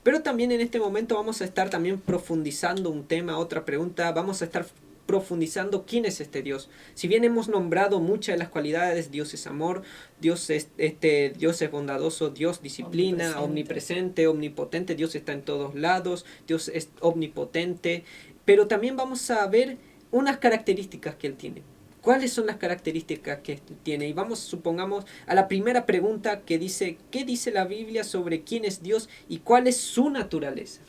Pero también en este momento vamos a estar también profundizando un tema, otra pregunta, vamos a estar profundizando quién es este Dios. Si bien hemos nombrado muchas de las cualidades, Dios es amor, Dios es bondadoso, Dios disciplina, omnipresente, omnipotente, Dios está en todos lados, Dios es omnipotente, pero también vamos a ver unas características que Él tiene. ¿Cuáles son las características que tiene? Y vamos, supongamos, a la primera pregunta que dice, ¿qué dice la Biblia sobre quién es Dios y cuál es su naturaleza?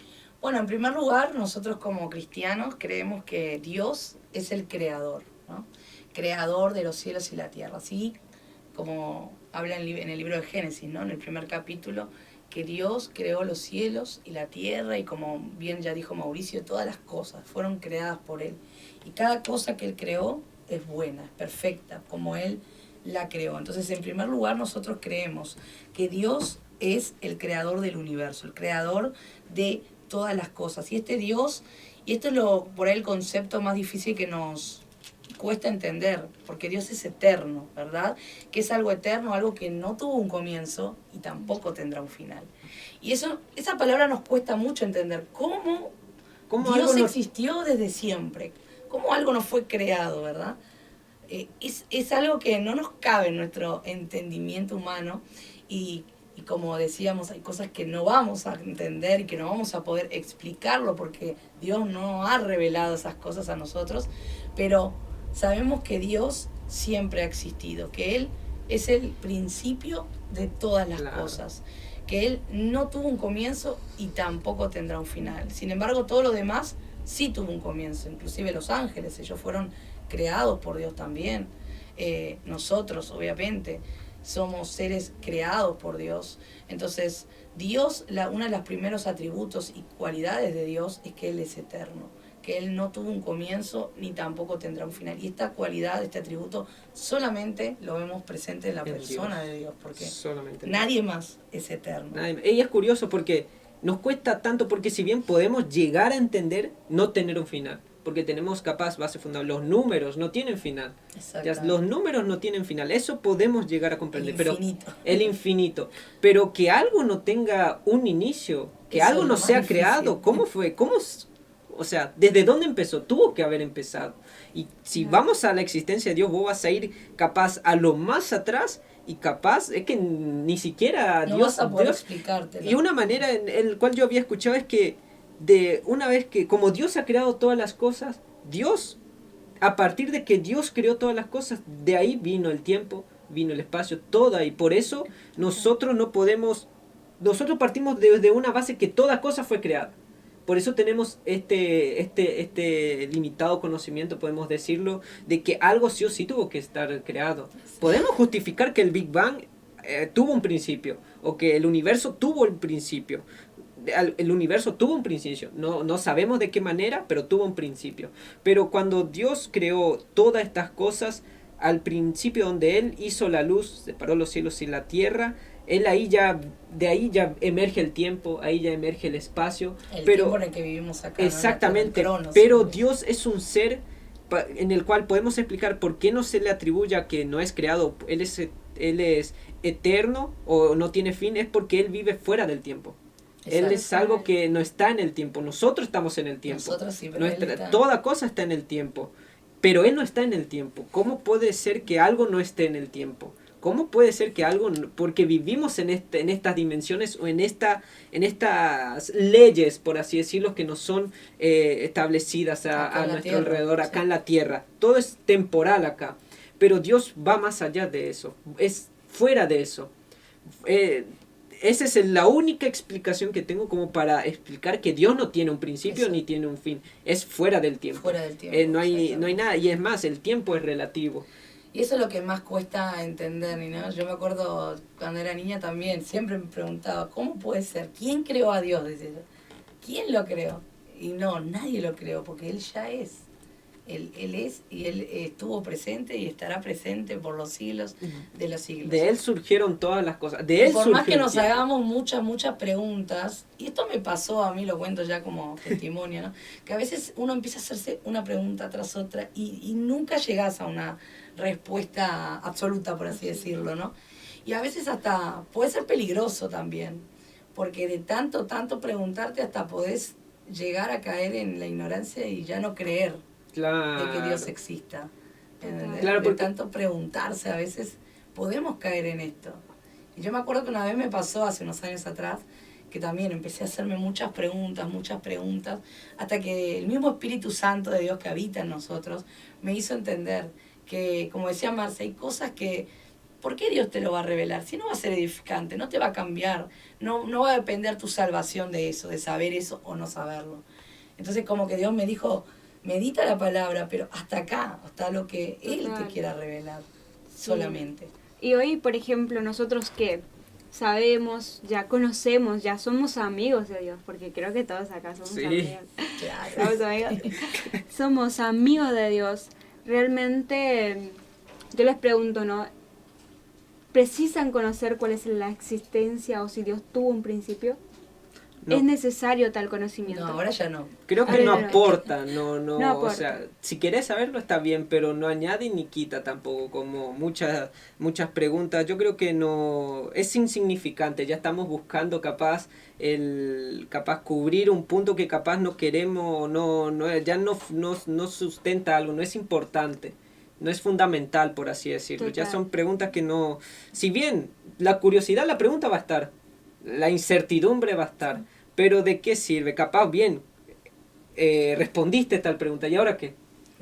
Bueno, en primer lugar, nosotros como cristianos creemos que Dios es el creador, ¿no? Creador de los cielos y la tierra. Así como habla en el libro de Génesis, ¿no? En el primer capítulo, que Dios creó los cielos y la tierra y como bien ya dijo Mauricio, todas las cosas fueron creadas por Él. Y cada cosa que Él creó es buena, es perfecta, como Él la creó. Entonces, en primer lugar, nosotros creemos que Dios es el creador del universo, el creador de todas las cosas. Y este Dios, y esto es por ahí el concepto más difícil que nos cuesta entender, porque Dios es eterno, ¿verdad? Que es algo eterno, algo que no tuvo un comienzo y tampoco tendrá un final. Y esa palabra nos cuesta mucho entender. ¿Cómo Dios existió desde siempre? ¿Cómo algo no fue creado, verdad? Es algo que no nos cabe en nuestro entendimiento humano y como decíamos, hay cosas que no vamos a entender y que no vamos a poder explicarlo porque Dios no ha revelado esas cosas a nosotros, pero sabemos que Dios siempre ha existido, que Él es el principio de todas las cosas, que Él no tuvo un comienzo y tampoco tendrá un final. Sin embargo, todo lo demás sí tuvo un comienzo, inclusive los ángeles, ellos fueron creados por Dios también. Nosotros, obviamente, somos seres creados por Dios. Entonces, Dios, uno de los primeros atributos y cualidades de Dios es que Él es eterno, que Él no tuvo un comienzo ni tampoco tendrá un final. Y esta cualidad, este atributo, solamente lo vemos presente en la persona de Dios, porque nadie más es eterno. Y es curioso porque nos cuesta tanto, porque si bien podemos llegar a entender, no tener un final. Porque tenemos capaz base fundamental, los números no tienen final. Los números no tienen final, eso podemos llegar a comprender. El infinito. Pero que algo no tenga un inicio, que eso algo no sea difícil. Creado, ¿cómo fue? O sea, ¿desde dónde empezó? Tuvo que haber empezado. Y si vamos a la existencia de Dios, vos vas a ir capaz a lo más atrás y capaz es que ni siquiera no Dios... vas a poder explicártelo. Y una manera en la cual yo había escuchado es que de una vez que, como Dios ha creado todas las cosas, Dios, a partir de que Dios creó todas las cosas, de ahí vino el tiempo, vino el espacio, toda, y por eso nosotros no podemos, nosotros partimos desde una base que toda cosa fue creada. Por eso tenemos este limitado conocimiento, podemos decirlo, de que algo sí o sí tuvo que estar creado. Podemos justificar que el Big Bang tuvo un principio, o que el universo tuvo un principio. El universo tuvo un principio, no sabemos de qué manera, pero tuvo un principio. Pero cuando Dios creó todas estas cosas, al principio donde Él hizo la luz, separó los cielos y la tierra, Él de ahí ya emerge el tiempo, ahí ya emerge el espacio. El tiempo en el que vivimos acá. Exactamente, ¿no? pero Dios es un ser en el cual podemos explicar por qué no se le atribuye a que no es creado, Él es eterno o no tiene fin, es porque Él vive fuera del tiempo. Él es algo que no está en el tiempo. Nosotros estamos en el tiempo. Nosotros sí, pero toda cosa está en el tiempo. Pero Él no está en el tiempo. ¿Cómo puede ser que algo no esté en el tiempo? ¿Cómo puede ser que algo, porque vivimos en estas dimensiones o en estas leyes, por así decirlo, que no son establecidas a nuestro alrededor, acá en la tierra? Todo es temporal acá. Pero Dios va más allá de eso. Es fuera de eso. Esa es la única explicación que tengo como para explicar que Dios no tiene un principio ni tiene un fin. Es fuera del tiempo. Fuera del tiempo. No hay nada. Y es más, el tiempo es relativo. Y eso es lo que más cuesta entender, ¿no? Yo me acuerdo cuando era niña también, siempre me preguntaba, ¿cómo puede ser? ¿Quién creó a Dios? Decía yo. ¿Quién lo creó? Y no, nadie lo creó, porque Él ya es. Él es y Él estuvo presente y estará presente por los siglos de los siglos. De Él surgieron todas las cosas. De Él por más que nos hagamos muchas preguntas, y esto me pasó a mí, lo cuento ya como testimonio, ¿no? Que a veces uno empieza a hacerse una pregunta tras otra y nunca llegas a una respuesta absoluta, por así decirlo, ¿no? Y a veces hasta puede ser peligroso también, porque de tanto preguntarte hasta podés llegar a caer en la ignorancia y ya no creer Claro. de que Dios exista. Claro, De porque tanto preguntarse, a veces podemos caer en esto. Y yo me acuerdo que una vez me pasó, hace unos años atrás, que también empecé a hacerme muchas preguntas, hasta que el mismo Espíritu Santo de Dios que habita en nosotros me hizo entender que, como decía Marce, hay cosas que, ¿por qué Dios te lo va a revelar? Si no va a ser edificante, no te va a cambiar, no va a depender tu salvación de eso, de saber eso o no saberlo. Entonces como que Dios me dijo, medita la palabra, pero hasta acá, hasta lo que Él te quiera revelar, solamente. Y hoy, por ejemplo, nosotros que sabemos, ya conocemos, ya somos amigos de Dios, porque creo que todos acá somos amigos. Claro. ¿Somos amigos? Somos amigos de Dios. Realmente, yo les pregunto, ¿no? ¿Precisan conocer cuál es la existencia o si Dios tuvo un principio? no. ¿Es necesario tal conocimiento? No, ahora ya no. Creo que no aporta, no aporta. O sea, si querés saberlo está bien, pero no añade ni quita tampoco, como muchas preguntas. Yo creo que no, es insignificante, ya estamos buscando capaz cubrir un punto que capaz no queremos, ya no sustenta algo, no es importante. No es fundamental, por así decirlo. Total. Ya son preguntas que no... Si bien la curiosidad, la pregunta va a estar, la incertidumbre va a estar, pero ¿de qué sirve? Capaz, bien, respondiste tal pregunta, ¿y ahora qué?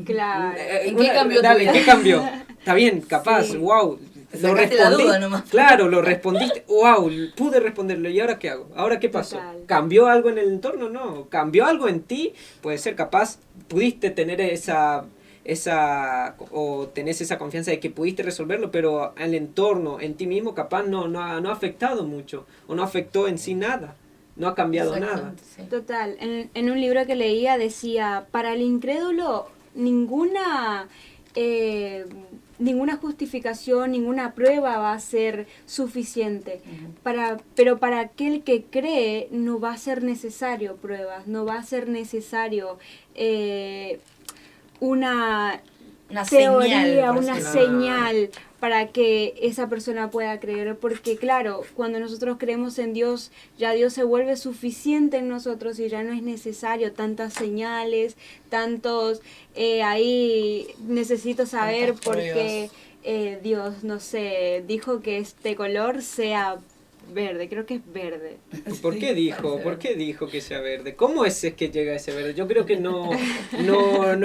Claro. ¿En qué cambió tu Dale, vida? ¿en qué cambió? Está bien, capaz, Sí. wow. Lo Sacaste la respondí, duda nomás. claro, lo respondiste, wow, pude responderlo, ¿y ahora qué hago? ¿Ahora qué pasó? Total. ¿Cambió algo en el entorno? No, ¿cambió algo en ti? Puede ser capaz, pudiste tener o tenés esa confianza de que pudiste resolverlo, pero el entorno, en ti mismo, capaz no ha afectado mucho, o no afectó en sí nada, no ha cambiado nada. Exactamente, sí. Total, en un libro que leía decía, para el incrédulo ninguna justificación, ninguna prueba va a ser suficiente. Pero para aquel que cree no va a ser necesario pruebas, no va a ser necesario una teoría, señal, una señal para que esa persona pueda creer, porque claro, cuando nosotros creemos en Dios, ya Dios se vuelve suficiente en nosotros y ya no es necesario tantas señales, tantos, ahí necesito saber tantas porque Dios, no sé, dijo que este color sea verde, creo que es verde. ¿Por qué dijo? ¿Por qué dijo que sea verde? ¿Cómo es que llega a ese verde? Yo creo que no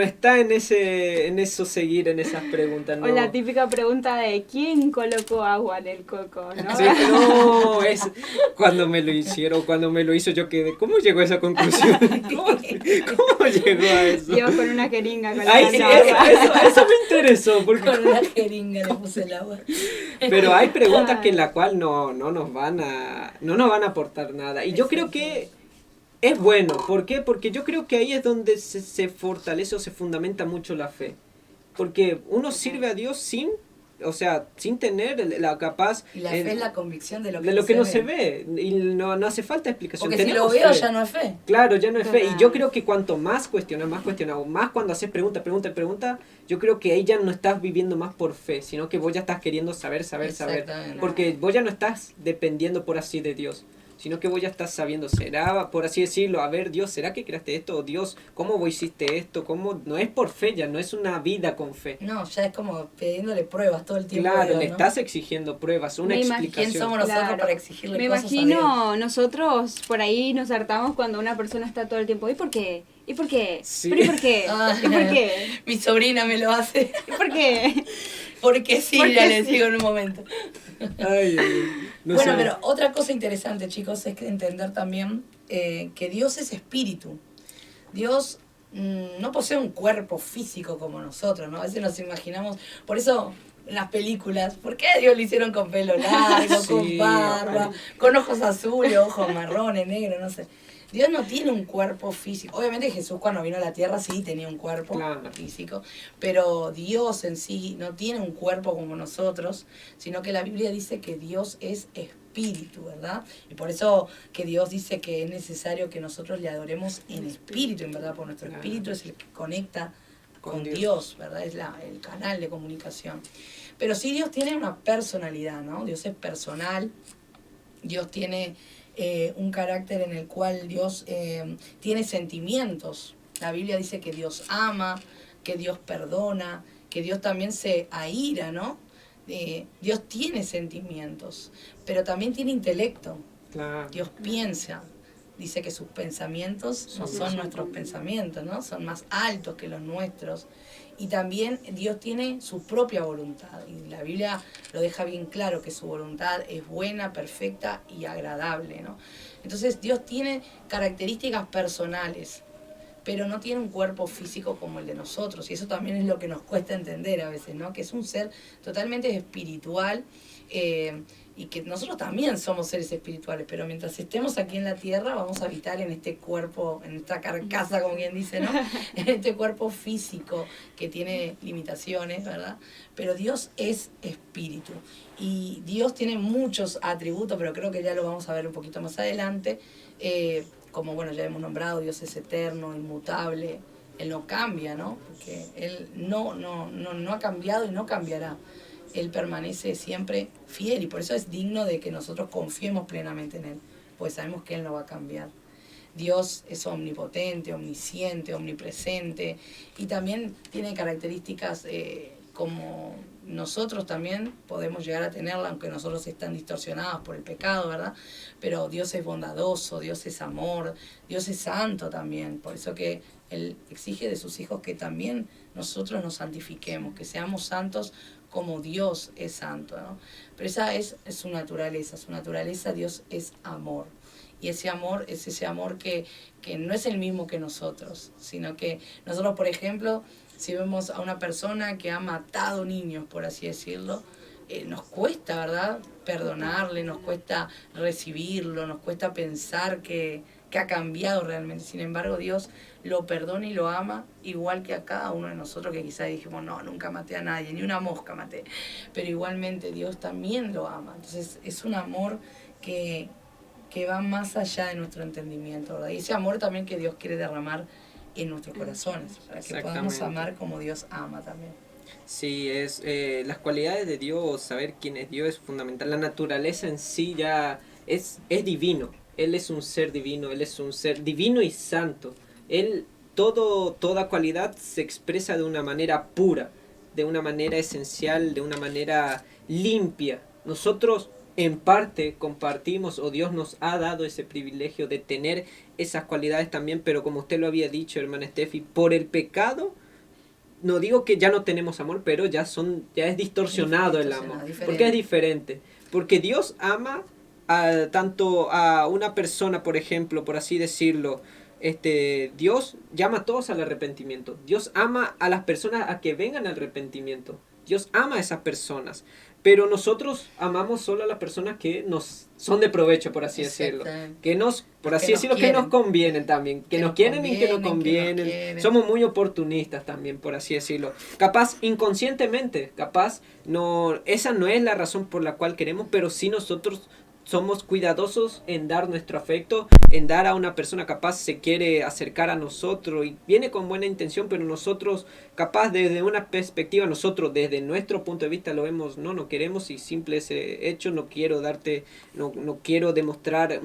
está en eso seguir en esas preguntas. No. O la típica pregunta de ¿quién colocó agua en el coco? ¿No? Sí, no, es cuando me lo hicieron, cuando me lo hizo yo quedé, ¿cómo llegó a esa conclusión? ¿Cómo llegó a eso? Yo con una jeringa con Ay, sí, eso me interesó. Porque Con una jeringa le puse el agua. pero hay preguntas que en la cual no nos van a aportar nada. Y yo creo que es bueno. ¿Por qué? Porque yo creo que ahí es donde se fortalece o se fundamenta mucho la fe. Porque uno sirve a Dios sin tener la capaz... Y la fe es la convicción de lo que, no se ve. Y no hace falta explicación. Porque Tenemos si lo veo fe. ya no es fe. Claro, ya no es fe. Claro. Y yo creo que cuanto más cuestionas, más cuando haces pregunta, yo creo que ahí ya no estás viviendo más por fe, sino que vos ya estás queriendo saber. Exactamente. Porque vos ya no estás dependiendo por así de Dios, sino que vos ya estás sabiendo, será, por así decirlo, a ver, Dios, ¿será que creaste esto? O Dios, ¿cómo vos hiciste esto? ¿Cómo? No es por fe, ya no es una vida con fe. No, ya es como pidiéndole pruebas todo el tiempo. Claro, Dios, le ¿no? estás exigiendo pruebas, una explicación. ¿Quién somos nosotros Claro. para exigirle Me cosas a Dios? imagino nosotros por ahí nos hartamos cuando una persona está todo el tiempo ¿y por qué? ¿Y por qué? Sí. ¿Pero y por qué? Ah, ¿Y por qué? Mi sobrina me lo hace. ¿Y por qué? Porque sí, Porque ya les sí. digo en un momento. Ay, no Bueno, sé. pero otra cosa interesante, chicos, es que entender también que Dios es espíritu. Dios no posee un cuerpo físico como nosotros, ¿no? A veces nos imaginamos, por eso en las películas, ¿por qué a Dios le hicieron con pelo largo, Sí, con barba, con ojos azules, ojos marrones, negros, no sé? Dios no tiene un cuerpo físico. Obviamente Jesús cuando vino a la tierra sí tenía un cuerpo Claro. físico, pero Dios en sí no tiene un cuerpo como nosotros, sino que la Biblia dice que Dios es espíritu, ¿verdad? Y por eso que Dios dice que es necesario que nosotros le adoremos en espíritu, en verdad, porque nuestro Claro. espíritu es el que conecta con Dios. Dios, ¿verdad? Es el canal de comunicación. Pero sí Dios tiene una personalidad, ¿no? Dios es personal, Dios tiene un carácter en el cual Dios tiene sentimientos. La Biblia dice que Dios ama, que Dios perdona, que Dios también se aira, ¿no? Dios tiene sentimientos, pero también tiene intelecto. Claro. Dios piensa. Dice que sus pensamientos no son nuestros pensamientos, ¿no? Son más altos que los nuestros. Y también Dios tiene su propia voluntad. Y la Biblia lo deja bien claro, que su voluntad es buena, perfecta y agradable, ¿no? Entonces Dios tiene características personales, pero no tiene un cuerpo físico como el de nosotros. Y eso también es lo que nos cuesta entender a veces, ¿no? Que es un ser totalmente espiritual, y que nosotros también somos seres espirituales, pero mientras estemos aquí en la tierra vamos a habitar en este cuerpo, en esta carcasa, como quien dice, ¿no? En este cuerpo físico que tiene limitaciones, ¿verdad? Pero Dios es espíritu y Dios tiene muchos atributos, pero creo que ya lo vamos a ver un poquito más adelante, como bueno, ya hemos nombrado, Dios es eterno, inmutable, Él no cambia, ¿no? Porque Él no ha cambiado y no cambiará. Él permanece siempre fiel y por eso es digno de que nosotros confiemos plenamente en Él, pues sabemos que Él no va a cambiar. Dios es omnipotente, omnisciente, omnipresente y también tiene características como nosotros también podemos llegar a tenerla, aunque nosotros están distorsionados por el pecado, ¿verdad? Pero Dios es bondadoso, Dios es amor, Dios es santo también, por eso que Él exige de sus hijos que también nosotros nos santifiquemos, que seamos santos como Dios es santo, ¿no? Pero esa es su naturaleza, Dios es amor. Y ese amor es ese amor que no es el mismo que nosotros, sino que nosotros, por ejemplo, si vemos a una persona que ha matado niños, por así decirlo, nos cuesta, ¿verdad?, perdonarle, nos cuesta recibirlo, nos cuesta pensar que ha cambiado realmente. Sin embargo, Dios lo perdona y lo ama igual que a cada uno de nosotros, que quizás dijimos, no, nunca maté a nadie, ni una mosca maté. Pero igualmente Dios también lo ama. Entonces es un amor que va más allá de nuestro entendimiento, ¿verdad? Y ese amor también que Dios quiere derramar en nuestros corazones, para que podamos amar como Dios ama también. Sí, las cualidades de Dios, saber quién es Dios es fundamental. La naturaleza en sí ya es divino. Él es un ser divino, Él es un ser divino y santo. Él, toda cualidad se expresa de una manera pura, de una manera esencial, de una manera limpia. Nosotros en parte compartimos, o Dios nos ha dado ese privilegio de tener esas cualidades también, pero como usted lo había dicho, hermana Steffi, por el pecado, no digo que ya no tenemos amor, pero ya es distorsionado el amor, porque es diferente. Porque Dios ama tanto a una persona, por ejemplo, por así decirlo, Dios llama a todos al arrepentimiento. Dios ama a las personas a que vengan al arrepentimiento. Dios ama a esas personas. Pero nosotros amamos solo a las personas que nos son de provecho, por así decirlo. Que nos convienen también. Que nos quieren y que nos convienen. Somos muy oportunistas también, por así decirlo. Capaz inconscientemente, esa no es la razón por la cual queremos, pero sí nosotros somos cuidadosos en dar nuestro afecto, en dar a una persona capaz se quiere acercar a nosotros y viene con buena intención, pero nosotros capaz desde una perspectiva, nosotros desde nuestro punto de vista lo vemos, no queremos y simple ese hecho, no quiero demostrar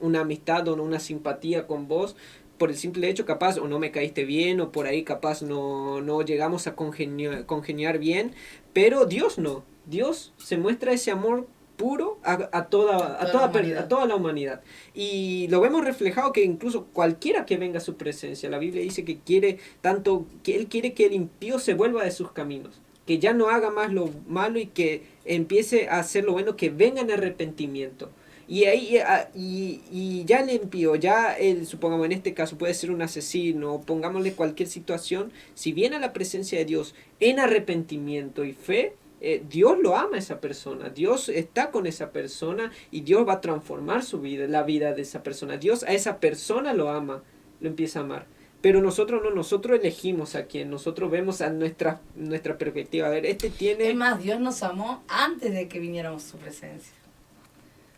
una amistad o una simpatía con vos, por el simple hecho capaz o no me caíste bien o por ahí capaz no llegamos a congeniar bien, pero Dios no, Dios se muestra ese amor puro a toda la humanidad. Y lo vemos reflejado que incluso cualquiera que venga a su presencia, la Biblia dice que Él quiere que el impío se vuelva de sus caminos, que ya no haga más lo malo y que empiece a hacer lo bueno, que venga en arrepentimiento. Y ya el impío, supongamos en este caso puede ser un asesino, pongámosle cualquier situación, si viene a la presencia de Dios en arrepentimiento y fe, Dios lo ama a esa persona, Dios está con esa persona y Dios va a transformar su vida, la vida de esa persona. Dios a esa persona lo ama, lo empieza a amar. Pero nosotros no, nosotros elegimos a quién, nosotros vemos a nuestra perspectiva. A ver, Es más, Dios nos amó antes de que viniéramos a su presencia.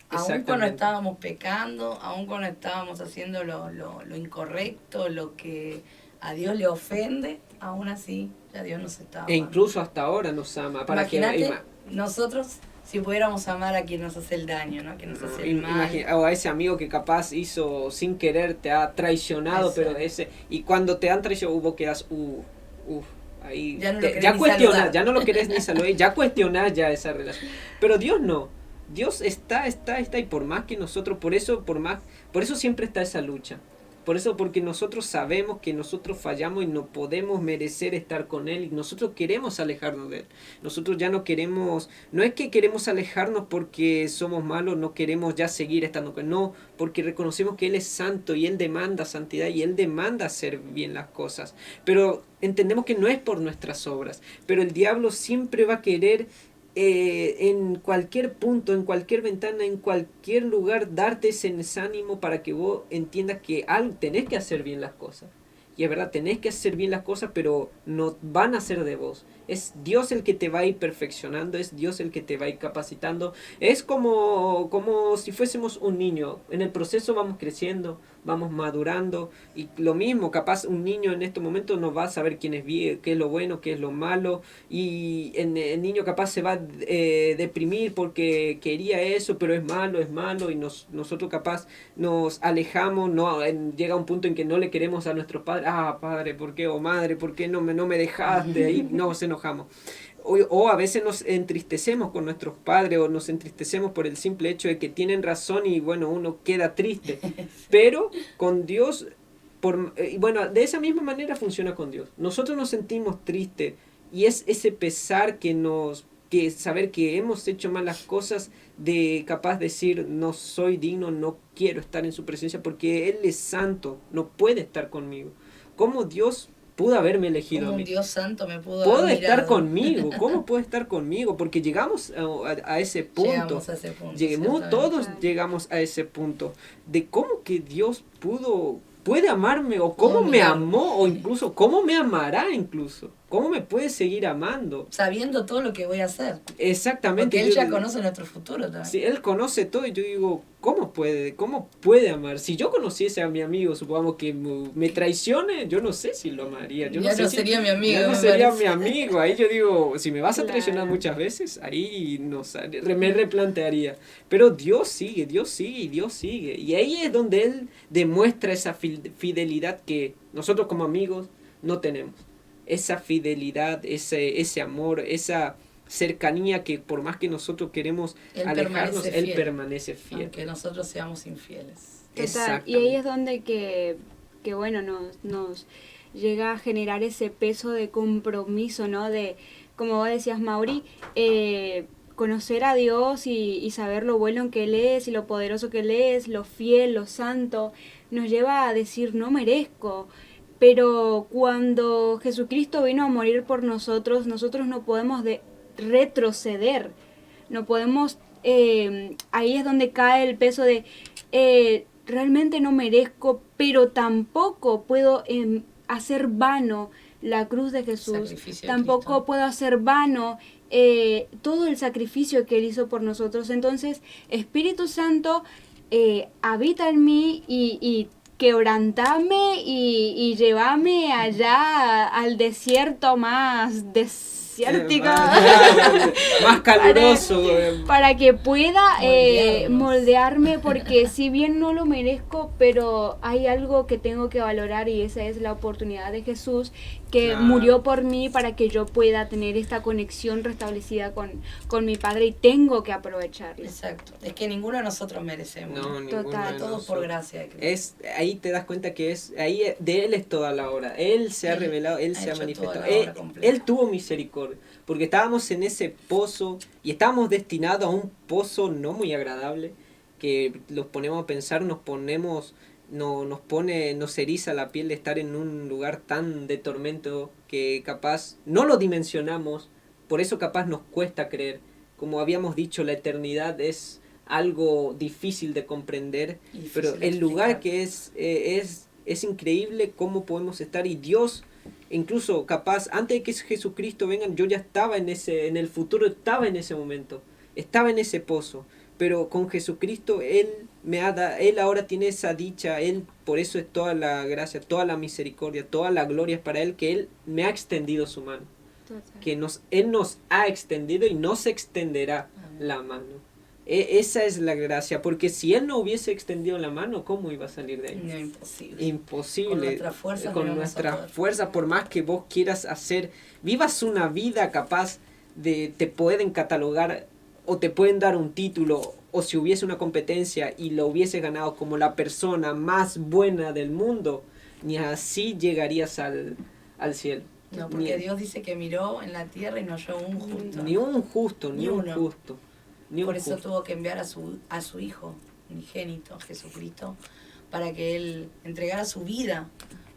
Aún cuando estábamos pecando, aún cuando estábamos haciendo lo incorrecto, lo que a Dios le ofende, aún así ya Dios nos está amando. E incluso hasta ahora nos ama. Imagínate nosotros si pudiéramos amar a quien nos hace el daño, ¿no? A quien nos hace el mal. O a ese amigo que capaz hizo sin querer, te ha traicionado, Exacto. pero y cuando te han traicionado, vos quedas, ahí Ya no lo querés ya ni cuestionás, saludar. ya no lo querés ni saludar, ya cuestionás ya esa relación. Pero Dios no. Dios está, y por más que nosotros, por eso siempre está esa lucha. Por eso, porque nosotros sabemos que nosotros fallamos y no podemos merecer estar con Él y nosotros queremos alejarnos de Él. Nosotros ya no queremos, no es que queremos alejarnos porque somos malos, no queremos ya seguir estando con Él, no, porque reconocemos que Él es santo y Él demanda santidad y Él demanda hacer bien las cosas. Pero entendemos que no es por nuestras obras, pero el diablo siempre va a querer en cualquier punto, en cualquier ventana, en cualquier lugar, darte ese desánimo para que vos entiendas que tenés que hacer bien las cosas. Y es verdad, tenés que hacer bien las cosas, pero no van a ser de vos. Es Dios el que te va a ir perfeccionando, es Dios el que te va a ir capacitando. Es como si fuésemos un niño. En el proceso vamos creciendo, vamos madurando. Y lo mismo, capaz un niño en estos momentos no va a saber quién es bien, qué es lo bueno, qué es lo malo. Y el niño capaz se va a deprimir porque quería eso, pero es malo. Y nosotros capaz nos alejamos, llega un punto en que no le queremos a nuestros padres. Padre, ¿por qué? O madre, ¿por qué no me dejaste? Ahí nos enojamos. O a veces nos entristecemos con nuestros padres o nos entristecemos por el simple hecho de que tienen razón y bueno, uno queda triste. Pero con Dios, de esa misma manera funciona con Dios. Nosotros nos sentimos tristes y es ese pesar que saber que hemos hecho malas cosas, de capaz decir no soy digno, no quiero estar en su presencia porque Él es santo, no puede estar conmigo. ¿Cómo Dios pudo haberme elegido Como a un mí? Dios santo me pudo Puede haber estar mirado. conmigo, ¿cómo puede estar conmigo? Porque llegamos a ese punto. Llegamos a ese punto. Todos Claro. llegamos a ese punto de cómo que Dios puede amarme, o cómo Cómo me mirar. amó, o incluso cómo me amará, incluso cómo me puede seguir amando. Sabiendo todo lo que voy a hacer. Exactamente. Porque Él ya conoce nuestro futuro también. Sí, Él conoce todo y yo digo, ¿cómo puede amar? Si yo conociese a mi amigo, supongamos que me traicione, yo no sé si lo amaría. Yo Ya no sé no si, sería mi amigo. ya no me sería parece. mi amigo. Ahí yo digo, si me vas a traicionar Claro. muchas veces, ahí me replantearía. Pero Dios sigue y Dios sigue. Y ahí es donde Él demuestra esa fidelidad que nosotros como amigos no tenemos. Esa fidelidad, ese amor, esa cercanía que por más que nosotros queremos Él alejarnos, permanece Él fiel, permanece fiel. aunque nosotros seamos infieles. Total. Y ahí es donde que bueno, nos llega a generar ese peso de compromiso, ¿no? De, como vos decías, Mauri, conocer a Dios y saber lo bueno que Él es y lo poderoso que Él es, lo fiel, lo santo, nos lleva a decir, no merezco. Pero cuando Jesucristo vino a morir por nosotros no podemos retroceder. No podemos, ahí es donde cae el peso de, realmente no merezco, pero tampoco puedo hacer vano la cruz de Jesús. Sacrificio de Tampoco Cristo. puedo hacer vano todo el sacrificio que Él hizo por nosotros. Entonces, Espíritu Santo habita en mí y quebrantame y llévame allá al desierto más desértico. Más caluroso. Para que pueda Moldearnos. moldearme, porque si bien no lo merezco, pero hay algo que tengo que valorar y esa es la oportunidad de Jesús, que Claro. murió por mí para que yo pueda tener esta conexión restablecida con mi Padre y tengo que aprovecharla. Exacto. Es que ninguno de nosotros merecemos. No, ninguno Total. de Todo por nosotros. gracia de Cristo. Ahí te das cuenta que ahí de Él es toda la obra. Él se ha Él revelado, Él ha se ha hecho manifestado. toda la obra completa. Él tuvo misericordia, porque estábamos en ese pozo y estábamos destinados a un pozo no muy agradable, que los ponemos a pensar, nos eriza la piel de estar en un lugar tan de tormento que capaz no lo dimensionamos, por eso capaz nos cuesta creer. Como habíamos dicho, la eternidad es algo difícil de comprender, Y difícil pero de el lugar explicar. que es increíble cómo podemos estar, y Dios, incluso capaz, antes de que Jesucristo venga, yo ya estaba en el futuro, estaba en ese momento, estaba en ese pozo, pero con Jesucristo Él Él ahora tiene esa dicha, Él, por eso es toda la gracia, toda la misericordia, toda la gloria es para Él, que Él me ha extendido su mano. Total. que Él nos ha extendido y nos extenderá Amén. la mano. Esa es la gracia, porque si Él no hubiese extendido la mano, ¿cómo iba a salir de ahí? No, imposible. Imposible. Con nuestras fuerzas Con no íbamos a nuestra poder. fuerza, por más que vos quieras hacer, vivas una vida capaz de, te pueden catalogar o te pueden dar un título, o si hubiese una competencia y lo hubiese ganado como la persona más buena del mundo, ni así llegarías al cielo. No, porque Ni- Dios dice que miró en la tierra y no halló un justo. Ni un justo, ni Ni un uno. justo. Ni Por un eso justo. tuvo que enviar a su Hijo unigénito, Jesucristo, para que Él entregara su vida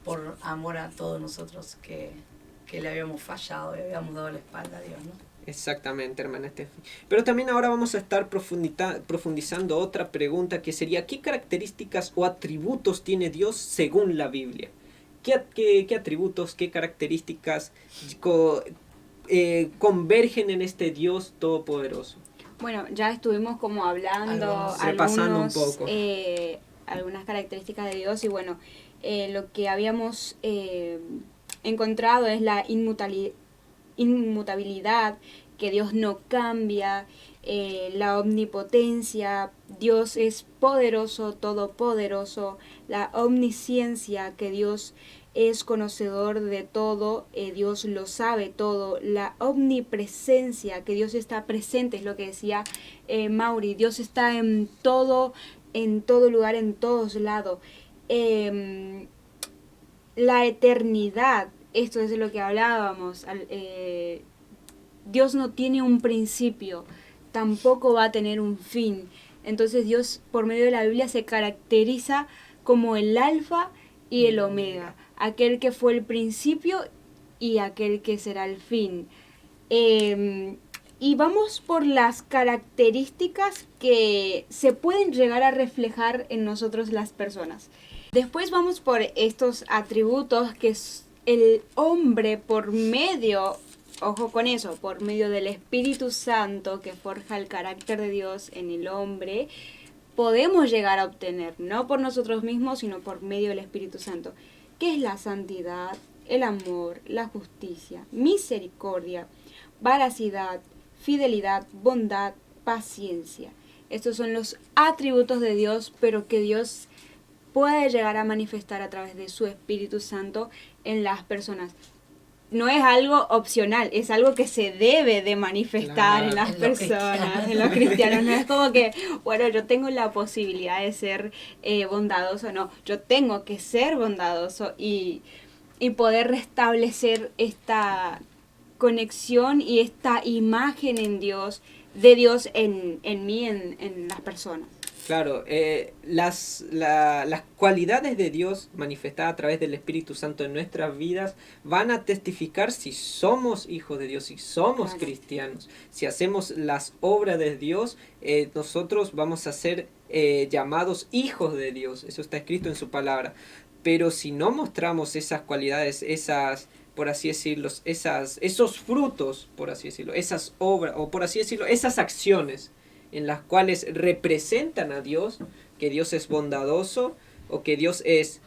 por amor a todos nosotros que le habíamos fallado y habíamos dado la espalda a Dios, ¿no? Exactamente, hermana Estefi. Pero también ahora vamos a estar profundizando otra pregunta que sería, ¿qué características o atributos tiene Dios según la Biblia? ¿Qué atributos, qué características convergen en este Dios todopoderoso? Bueno, ya estuvimos como hablando Repasando un poco. Algunas características de Dios y bueno, lo que habíamos encontrado es la inmutabilidad, que Dios no cambia, la omnipotencia, Dios es poderoso, todopoderoso, la omnisciencia, que Dios es conocedor de todo, Dios lo sabe todo, la omnipresencia, que Dios está presente, es lo que decía Mauri, Dios está en todo lugar, en todos lados. La eternidad, esto es de lo que hablábamos, Dios no tiene un principio, tampoco va a tener un fin. Entonces Dios, por medio de la Biblia, se caracteriza como el alfa y el omega, aquel que fue el principio y aquel que será el fin. Y vamos por las características que se pueden llegar a reflejar en nosotros las personas. Después vamos por estos atributos que es el hombre por medio, ojo con eso, por medio del Espíritu Santo que forja el carácter de Dios en el hombre, podemos llegar a obtener, no por nosotros mismos, sino por medio del Espíritu Santo, que es la santidad, el amor, la justicia, misericordia, veracidad, fidelidad, bondad, paciencia. Estos son los atributos de Dios, pero que Dios puede llegar a manifestar a través de su Espíritu Santo en las personas. No es algo opcional, es algo que se debe de manifestar en las personas, en los cristianos. No es como que, bueno, yo tengo la posibilidad de ser bondadoso, no, yo tengo que ser bondadoso y poder restablecer esta conexión y esta imagen en Dios, de Dios en mí, en las personas. Claro, las cualidades de Dios manifestadas a través del Espíritu Santo en nuestras vidas van a testificar si somos hijos de Dios, si somos cristianos. Si hacemos las obras de Dios, nosotros vamos a ser llamados hijos de Dios. Eso está escrito en su palabra. Pero si no mostramos esas cualidades, esas, por así decirlo, esos frutos, por así decirlo, esas obras, o por así decirlo, esas acciones en las cuales representan a Dios, que Dios es bondadoso, o que Dios es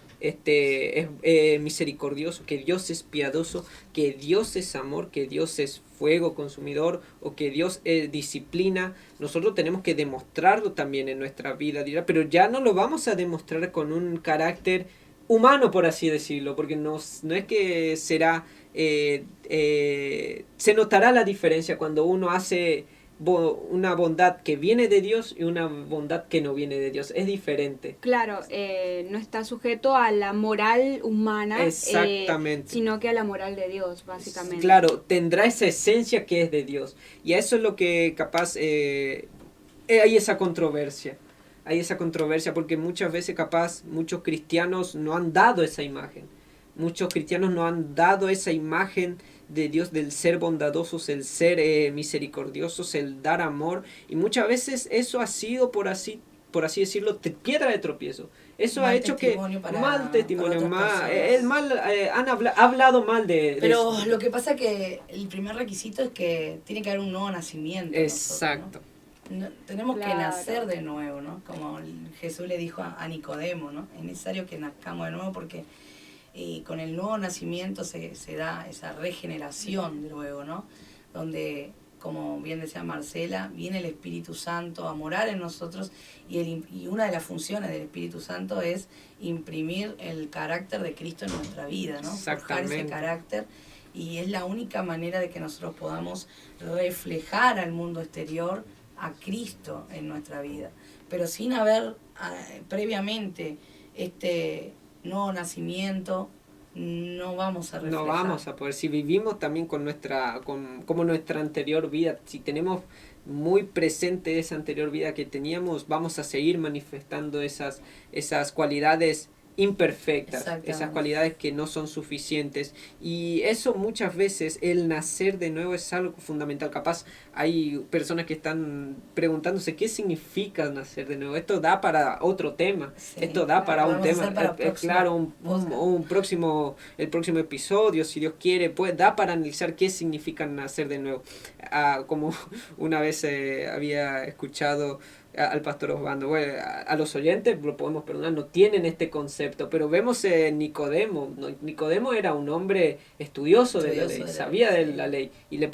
misericordioso, que Dios es piadoso, que Dios es amor, que Dios es fuego consumidor, o que Dios es disciplina. Nosotros tenemos que demostrarlo también en nuestra vida, pero ya no lo vamos a demostrar con un carácter humano, por así decirlo, porque no es que será, se notará la diferencia cuando uno hace una bondad que viene de Dios y una bondad que no viene de Dios. Es diferente. Claro, no está sujeto a la moral humana, Exactamente. sino que a la moral de Dios, básicamente. Claro, tendrá esa esencia que es de Dios. Y a eso es lo que capaz hay esa controversia. Hay esa controversia porque muchas veces capaz muchos cristianos no han dado esa imagen. Muchos cristianos no han dado esa imagen de Dios, del ser bondadosos, el ser misericordiosos, el dar amor. Y muchas veces eso ha sido, por así decirlo, piedra de tropiezo. Eso mal ha hecho que mal testimonio, han hablado mal de Pero de lo que pasa es que el primer requisito es que tiene que haber un nuevo nacimiento. Exacto. Tenemos que nacer de nuevo, ¿no? Como Jesús le dijo a Nicodemo, ¿no? Es necesario que nazcamos de nuevo porque con el nuevo nacimiento se da esa regeneración luego, ¿no? Donde, como bien decía Marcela, viene el Espíritu Santo a morar en nosotros y una de las funciones del Espíritu Santo es imprimir el carácter de Cristo en nuestra vida, ¿no? Forjar ese carácter, y es la única manera de que nosotros podamos reflejar al mundo exterior a Cristo en nuestra vida, pero sin haber previamente este nuevo nacimiento, no vamos a reflejar. No vamos a poder. Si vivimos también con como nuestra anterior vida, si tenemos muy presente esa anterior vida que teníamos, vamos a seguir manifestando esas cualidades imperfectas, esas cualidades que no son suficientes, y eso muchas veces, el nacer de nuevo es algo fundamental. Capaz hay personas que están preguntándose qué significa nacer de nuevo. Esto da para otro tema, esto da para un tema, claro, el próximo episodio, si Dios quiere, pues da para analizar qué significa nacer de nuevo. Como una vez había escuchado al pastor Osvaldo, bueno, a los oyentes lo podemos perdonar, no tienen este concepto, pero vemos Nicodemo. Nicodemo era un hombre estudioso de la ley, sabía de la ley, y le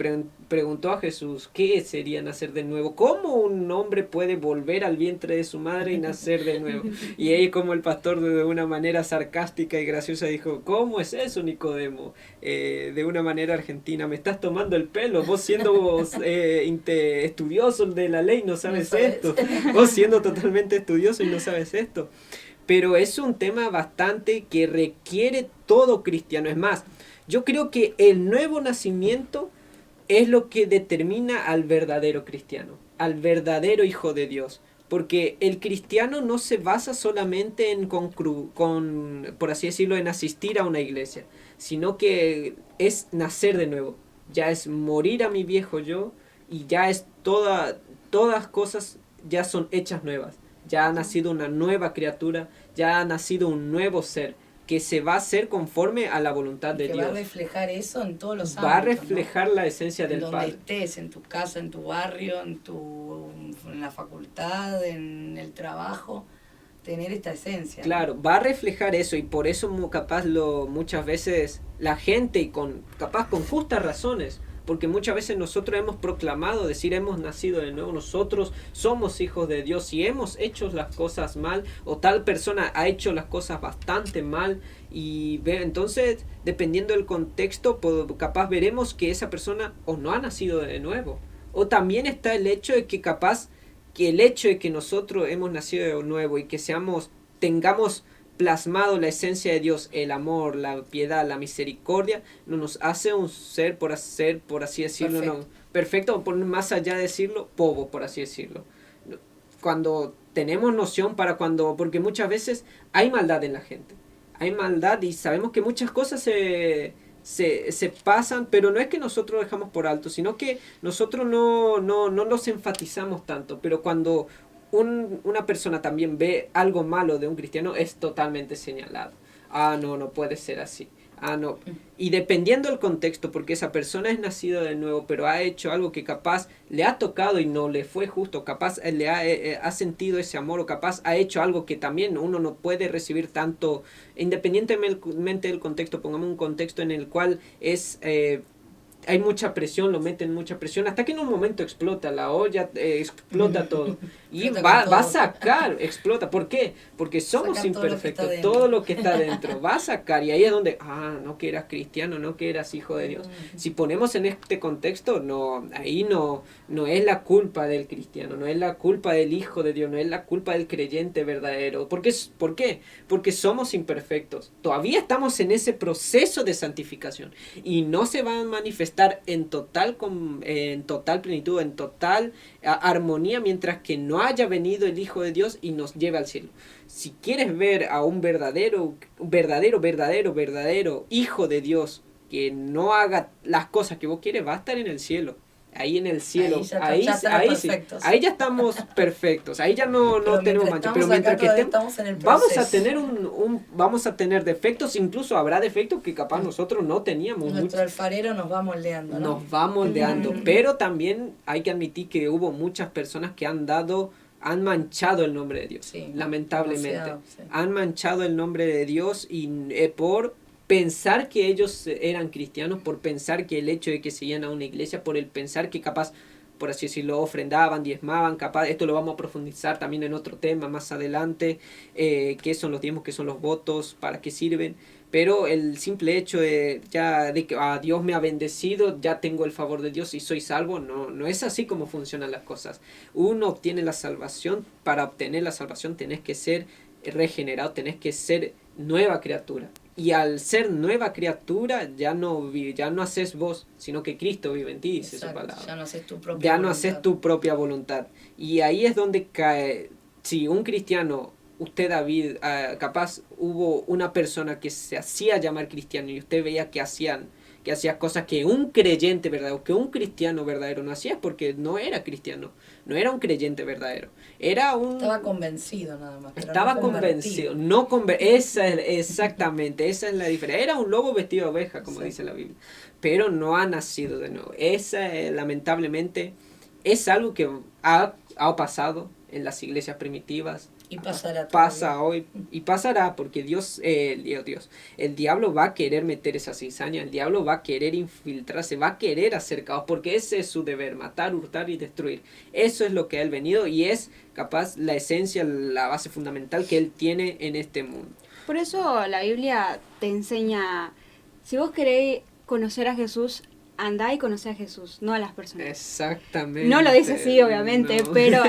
preguntó a Jesús qué sería nacer de nuevo, cómo un hombre puede volver al vientre de su madre y nacer de nuevo. Y ahí, como el pastor de una manera sarcástica y graciosa dijo: ¿cómo es eso, Nicodemo? De una manera argentina: me estás tomando el pelo, vos siendo estudioso de la ley no sabes esto. Vos siendo totalmente estudioso y no sabes esto. Pero es un tema bastante que requiere todo cristiano. Es más, yo creo que el nuevo nacimiento es lo que determina al verdadero cristiano, al verdadero hijo de Dios. Porque el cristiano no se basa solamente en por así decirlo, en asistir a una iglesia, sino que es nacer de nuevo. Ya es morir a mi viejo yo, y ya es todas cosas ya son hechas nuevas, ya ha nacido una nueva criatura, ya ha nacido un nuevo ser que se va a hacer conforme a la voluntad de Dios. Va a reflejar eso en todos los ámbitos. Va a reflejar, ¿no?, la esencia del Padre. Donde estés, en tu casa, en tu barrio, en la facultad, en el trabajo, tener esta esencia. Claro, ¿no? Va a reflejar eso, y por eso muchas veces la gente, capaz con justas razones, porque muchas veces nosotros hemos proclamado, hemos nacido de nuevo, nosotros somos hijos de Dios, y hemos hecho las cosas mal, o tal persona ha hecho las cosas bastante mal, y entonces, dependiendo del contexto, capaz veremos que esa persona o no ha nacido de nuevo, o también está el hecho de que el hecho de que nosotros hemos nacido de nuevo y que tengamos plasmado la esencia de Dios, el amor, la piedad, la misericordia, no nos hace un ser, por así decirlo, perfecto, por más allá de decirlo, bobo, por así decirlo. Cuando tenemos noción porque muchas veces hay maldad en la gente, hay maldad, y sabemos que muchas cosas se pasan, pero no es que nosotros lo dejamos por alto, sino que nosotros no los enfatizamos tanto, pero cuando una persona también ve algo malo de un cristiano, es totalmente señalado. No puede ser así. No. Y dependiendo del contexto, porque esa persona es nacida de nuevo, pero ha hecho algo que capaz le ha tocado y no le fue justo, capaz le ha sentido ese amor, o capaz ha hecho algo que también uno no puede recibir tanto, independientemente del contexto. Pongamos un contexto en el cual hay mucha presión, lo meten mucha presión, hasta que en un momento explota la olla, explota todo. Y va a sacar, explota. ¿Por qué? Porque somos imperfectos, todo lo que está dentro va a sacar. Y ahí es donde, no que eras cristiano, no que eras hijo de Dios. Si ponemos en este contexto, ahí no es la culpa del cristiano, no es la culpa del hijo de Dios, no es la culpa del creyente verdadero. ¿Por qué? Porque somos imperfectos. Todavía estamos en ese proceso de santificación, y no se va a manifestar en total plenitud, en total armonía, mientras que no haya venido el Hijo de Dios y nos lleve al cielo. Si quieres ver a un verdadero Hijo de Dios que no haga las cosas que vos quieres, va a estar en el cielo. Ahí en el cielo, ahí ya estamos perfectos, ahí ya no tenemos mancha, pero mientras que estamos en el proceso, vamos a tener defectos, incluso habrá defectos que capaz nosotros no teníamos. Nuestro alfarero nos va moldeando, ¿no? Nos va moldeando, pero también hay que admitir que hubo muchas personas que han manchado el nombre de Dios, lamentablemente, han manchado el nombre de Dios, y por pensar que ellos eran cristianos, por pensar que el hecho de que se iban a una iglesia, por el pensar que capaz, por así decirlo, ofrendaban, diezmaban, capaz, esto lo vamos a profundizar también en otro tema más adelante, qué son los diezmos, qué son los votos, para qué sirven, pero el simple hecho de que Dios me ha bendecido, ya tengo el favor de Dios y soy salvo, no es así como funcionan las cosas. Uno obtiene la salvación, para obtener la salvación tenés que ser regenerado, tenés que ser nueva criatura. Y al ser nueva criatura ya no haces vos, sino que Cristo vive en ti, dice su palabra. Ya no haces tu propia Ya voluntad. no haces tu propia voluntad. Y ahí es donde cae, si un cristiano, usted David, capaz hubo una persona que se hacía llamar cristiano y usted veía que hacía cosas que un creyente verdadero, que un cristiano verdadero no hacía, porque no era cristiano, no era un creyente verdadero, estaba convencido nada más, pero estaba no convencido, exactamente, esa es la diferencia. Era un lobo vestido de oveja, como dice la Biblia, pero no ha nacido de nuevo. Esa, lamentablemente, es algo que ha pasado en las iglesias primitivas. Y pasará Pasa hoy y pasará, porque el diablo va a querer meter esa cizaña, el diablo va a querer infiltrarse, va a querer hacer caos, porque ese es su deber: matar, hurtar y destruir. Eso es lo que él ha venido, y es capaz la esencia, la base fundamental que él tiene en este mundo. Por eso la Biblia te enseña, si vos querés conocer a Jesús, andá y conoce a Jesús, no a las personas. Exactamente. No lo dice así, obviamente, no. pero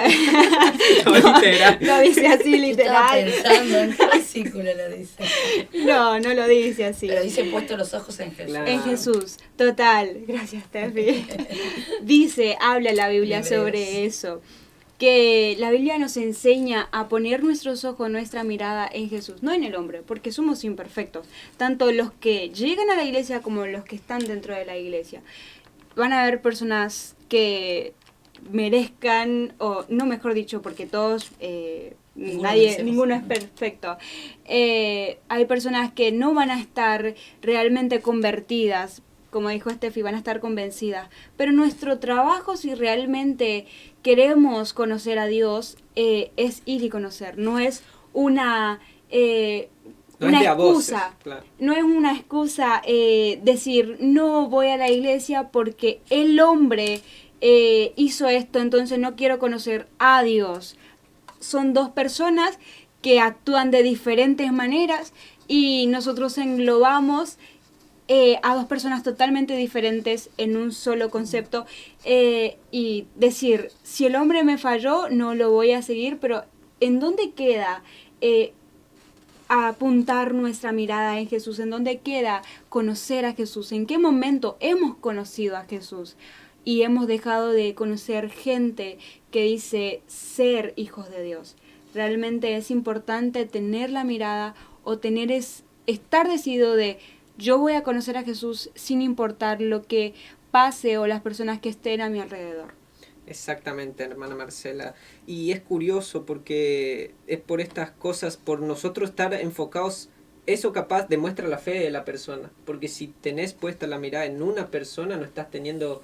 lo dice así literal. Estaba pensando en qué versículo lo dice. No lo dice así. Pero dice puesto los ojos en Jesús. Claro. En Jesús, total. Gracias, Tefi. Habla la Biblia sobre eso. Que la Biblia nos enseña a poner nuestros ojos, nuestra mirada en Jesús, no en el hombre, porque somos imperfectos. Tanto los que llegan a la iglesia como los que están dentro de la iglesia. Van a haber personas merezcan, o no, mejor dicho, porque todos, ninguno es perfecto. Hay personas que no van a estar realmente convertidas, como dijo Steffi, van a estar convencidas. Pero nuestro trabajo, si realmente queremos conocer a Dios, es ir y conocer. No es una excusa. Voces, claro. No es una excusa decir, no voy a la iglesia porque el hombre hizo esto, entonces no quiero conocer a Dios. Son dos personas que actúan de diferentes maneras y nosotros englobamos a dos personas totalmente diferentes en un solo concepto y decir, si el hombre me falló, no lo voy a seguir, pero ¿en dónde queda apuntar nuestra mirada en Jesús? ¿En dónde queda conocer a Jesús? ¿En qué momento hemos conocido a Jesús? Y hemos dejado de conocer gente que dice ser hijos de Dios. Realmente es importante tener la mirada o estar decidido de yo voy a conocer a Jesús sin importar lo que pase o las personas que estén a mi alrededor. Exactamente, hermana Marcela. Y es curioso porque es por estas cosas, por nosotros estar enfocados, eso capaz demuestra la fe de la persona. Porque si tenés puesta la mirada en una persona, no estás teniendo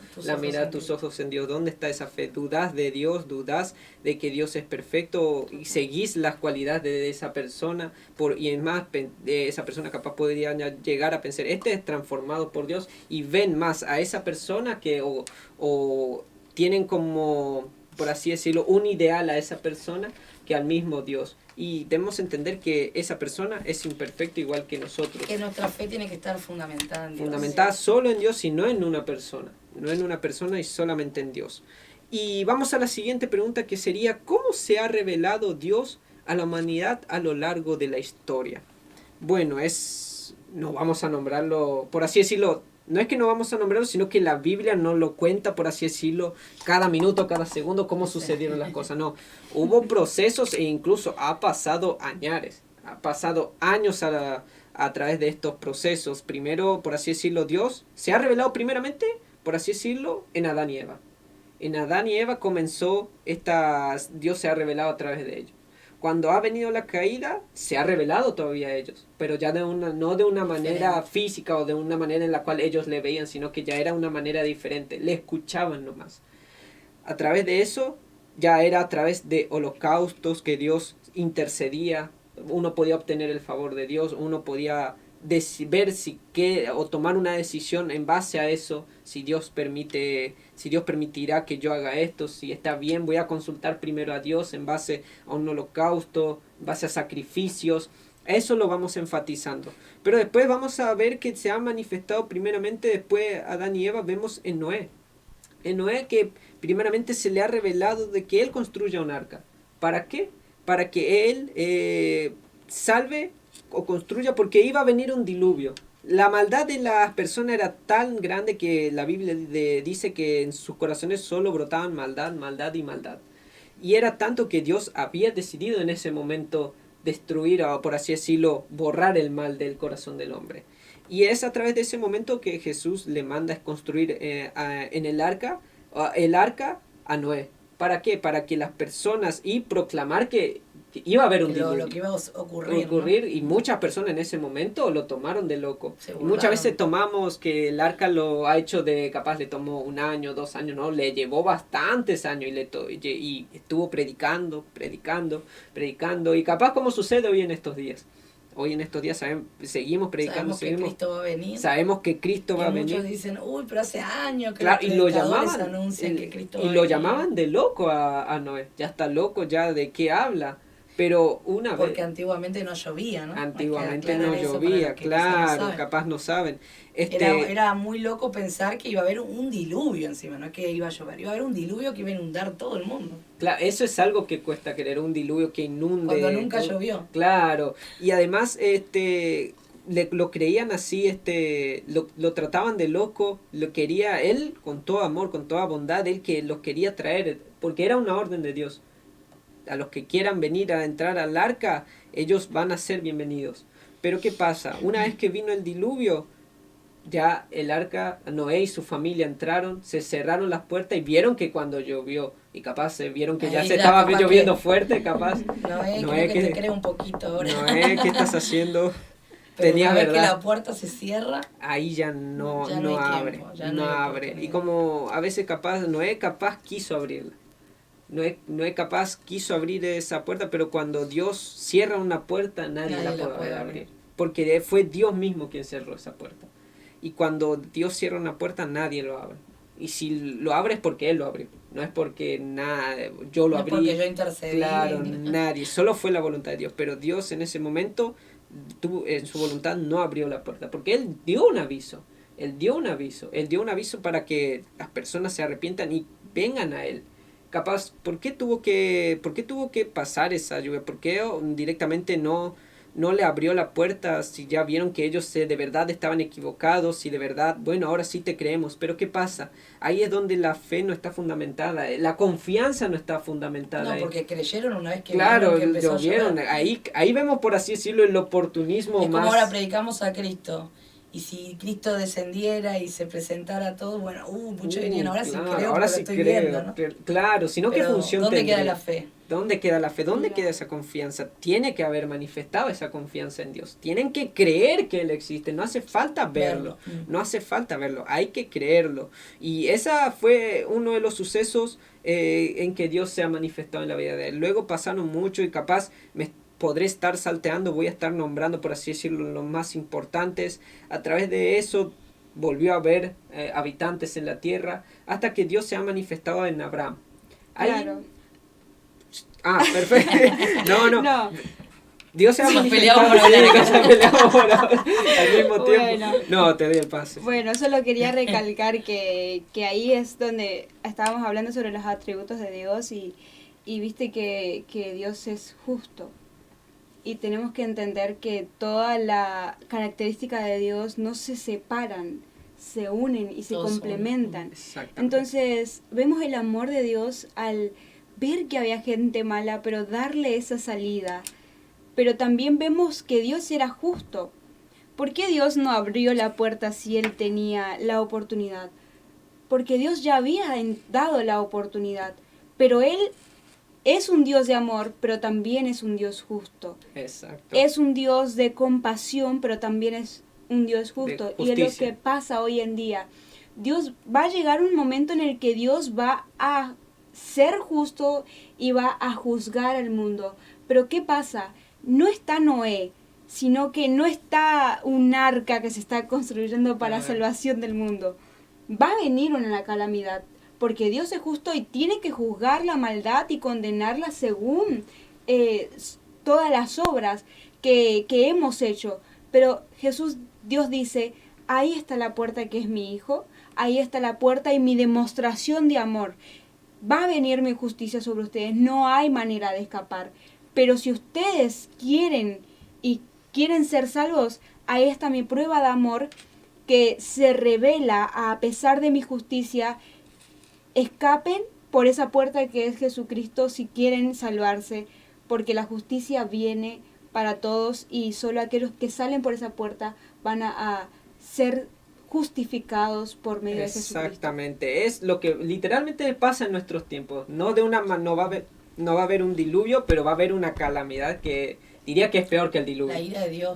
tus ojos en Dios. ¿Dónde está esa fe? Dudás de Dios, dudás de que Dios es perfecto y seguís las cualidades de esa persona. Y es más, esa persona capaz podría llegar a pensar, este es transformado por Dios, y ven más a esa persona que o tienen como, por así decirlo, un ideal a esa persona que al mismo Dios. Y debemos entender que esa persona es imperfecta igual que nosotros. Que nuestra fe tiene que estar fundamentada en Dios. Fundamentada solo en Dios y no en una persona. No en una persona y solamente en Dios. Y vamos a la siguiente pregunta, que sería, ¿cómo se ha revelado Dios a la humanidad a lo largo de la historia? Bueno, no vamos a nombrarlo, por así decirlo. No es que no vamos a nombrarlo, sino que la Biblia no lo cuenta, por así decirlo, cada minuto, cada segundo, cómo sucedieron las cosas. No, hubo procesos e incluso ha pasado años a través de estos procesos. Primero, por así decirlo, Dios se ha revelado primeramente, por así decirlo, en Adán y Eva. En Adán y Eva Dios se ha revelado a través de ellos. Cuando ha venido la caída, se ha revelado todavía a ellos, pero ya no de una manera física o de una manera en la cual ellos le veían, sino que ya era una manera diferente, le escuchaban nomás. A través de eso, ya era a través de holocaustos que Dios intercedía, uno podía obtener el favor de Dios, uno podía ver si o tomar una decisión en base a eso, si Dios permitirá que yo haga esto, si está bien, voy a consultar primero a Dios en base a un holocausto, en base a sacrificios. Eso lo vamos enfatizando. Pero después vamos a ver que se ha manifestado primeramente, después Adán y Eva, vemos en Noé. En Noé que primeramente se le ha revelado de que él construya un arca. ¿Para qué? Para que él salve o construya, porque iba a venir un diluvio. La maldad de las personas era tan grande que la Biblia dice que en sus corazones solo brotaban maldad, maldad y maldad. Y era tanto que Dios había decidido en ese momento destruir, o por así decirlo, borrar el mal del corazón del hombre. Y es a través de ese momento que Jesús le manda a construir en el arca a Noé. ¿Para qué? Para que las personas y proclamar que iba a haber un diluvio. Lo que iba a ocurrir, ¿no? Y muchas personas en ese momento lo tomaron de loco. Se Y muchas veces tomamos que el arca lo ha hecho capaz le tomó 1 año, 2 años, no, le llevó bastantes años y estuvo predicando, y capaz como sucede hoy en estos días. Hoy en estos días seguimos predicando, sabemos que Cristo va a venir. Sabemos que Cristo va a venir. Muchos dicen, pero hace años que claro, los predicadores anuncian que Cristo va a venir. Y lo llamaban de loco a Noé. Ya está loco, ya de qué habla. Pero porque antiguamente no llovía, ¿no? Antiguamente no llovía, claro, capaz no saben. Era muy loco pensar que iba a haber un diluvio encima, no es que iba a llover, iba a haber un diluvio que iba a inundar todo el mundo. Claro, eso es algo que cuesta creer, un diluvio que inunde. Cuando nunca llovió. Claro, y además lo creían así, lo trataban de loco, lo quería él con todo amor, con toda bondad, él que los quería traer, porque era una orden de Dios. A los que quieran venir a entrar al arca, ellos van a ser bienvenidos. Pero ¿qué pasa? Una vez que vino el diluvio, ya el arca, Noé y su familia entraron, se cerraron las puertas y vieron que cuando llovió, y capaz vieron que ya se estaba lloviendo fuerte, capaz. Noé, que te cree un poquito ahora. Noé, ¿qué estás haciendo? Pero una vez que la puerta se cierra, ahí ya no abre, tiempo, no abre. Y como a veces Noé quiso abrirla. Noé capaz quiso abrir esa puerta, pero cuando Dios cierra una puerta, nadie la puede abrir. Porque fue Dios mismo quien cerró esa puerta. Y cuando Dios cierra una puerta, nadie lo abre. Y si lo abre es porque Él lo abrió. No es porque yo lo abrí. No es porque yo intercedí. Claro, nadie. Solo fue la voluntad de Dios. Pero Dios en ese momento, en su voluntad, no abrió la puerta. Porque Él dio un aviso. Él dio un aviso para que las personas se arrepientan y vengan a Él. Capaz, ¿por qué tuvo que pasar esa lluvia? ¿Por qué directamente no le abrió la puerta si ya vieron que ellos de verdad estaban equivocados y de verdad, bueno, ahora sí te creemos? Pero ¿qué pasa? Ahí es donde la fe no está fundamentada, la confianza no está fundamentada. No, porque creyeron una vez que empezó a llover. Ahí vemos, por así decirlo, el oportunismo es más... como ahora predicamos a Cristo. Y si Cristo descendiera y se presentara a todos, bueno, muchos dirían, ahora claro, sí creo, ahora porque sí lo estoy creo, viendo, ¿no? Claro, sino ¿qué función ¿dónde tendría? queda la fe? ¿Dónde queda la fe? ¿Dónde queda esa confianza? Tiene que haber manifestado esa confianza en Dios. Tienen que creer que Él existe. No hace falta verlo. No hace falta verlo. Hay que creerlo. Y esa fue uno de los sucesos en que Dios se ha manifestado en la vida de Él. Luego pasaron mucho y capaz podré estar salteando, voy a estar nombrando, por así decirlo, los más importantes. A través de eso volvió a haber habitantes en la tierra hasta que Dios se ha manifestado en Abraham. Claro. Perfecto. No. Dios se ha manifestado al mismo tiempo. Bueno. No, te doy el pase. Bueno, solo quería recalcar que ahí es donde estábamos hablando sobre los atributos de Dios y viste que Dios es justo. Y tenemos que entender que toda la característica de Dios no se separan, se unen y se complementan. Entonces, vemos el amor de Dios al ver que había gente mala, pero darle esa salida. Pero también vemos que Dios era justo. ¿Por qué Dios no abrió la puerta si Él tenía la oportunidad? Porque Dios ya había dado la oportunidad, pero Él es un Dios de amor, pero también es un Dios justo. Exacto. Es un Dios de compasión, pero también es un Dios justo. Y es lo que pasa hoy en día. Dios va a llegar un momento en el que Dios va a ser justo y va a juzgar al mundo. Pero ¿qué pasa? No está Noé sino que no está un arca que se está construyendo para la salvación del mundo. Va a venir una calamidad, porque Dios es justo y tiene que juzgar la maldad y condenarla según todas las obras que hemos hecho. Pero Jesús, Dios dice, ahí está la puerta que es mi hijo, ahí está la puerta y mi demostración de amor. Va a venir mi justicia sobre ustedes, no hay manera de escapar. Pero si ustedes quieren ser salvos, ahí está mi prueba de amor que se revela a pesar de mi justicia. Escapen por esa puerta que es Jesucristo si quieren salvarse, porque la justicia viene para todos y solo aquellos que salen por esa puerta van a ser justificados por medio de Jesucristo. Exactamente, es lo que literalmente pasa en nuestros tiempos. No va a haber un diluvio, pero va a haber una calamidad que diría que es peor que el diluvio.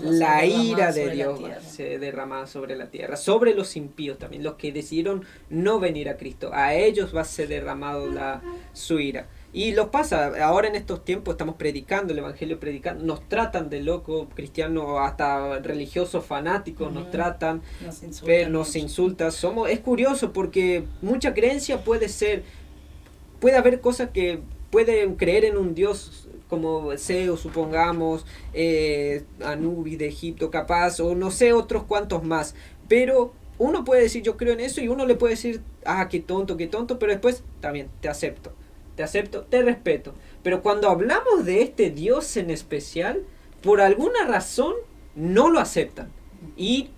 La ira de Dios va a ser derramada sobre la tierra, sobre los impíos también, los que decidieron no venir a Cristo. A ellos va a ser derramado su ira. Y lo pasa, ahora en estos tiempos estamos predicando el evangelio, nos tratan de locos, cristianos, hasta religiosos fanáticos, nos tratan, nos insultan. Es curioso porque mucha creencia puede haber cosas que pueden creer en un Dios como Zeus, supongamos, Anubis de Egipto capaz, o no sé, otros cuantos más, pero uno puede decir yo creo en eso y uno le puede decir, qué tonto, pero después también te acepto, te respeto. Pero cuando hablamos de este Dios en especial, por alguna razón no lo aceptan. Y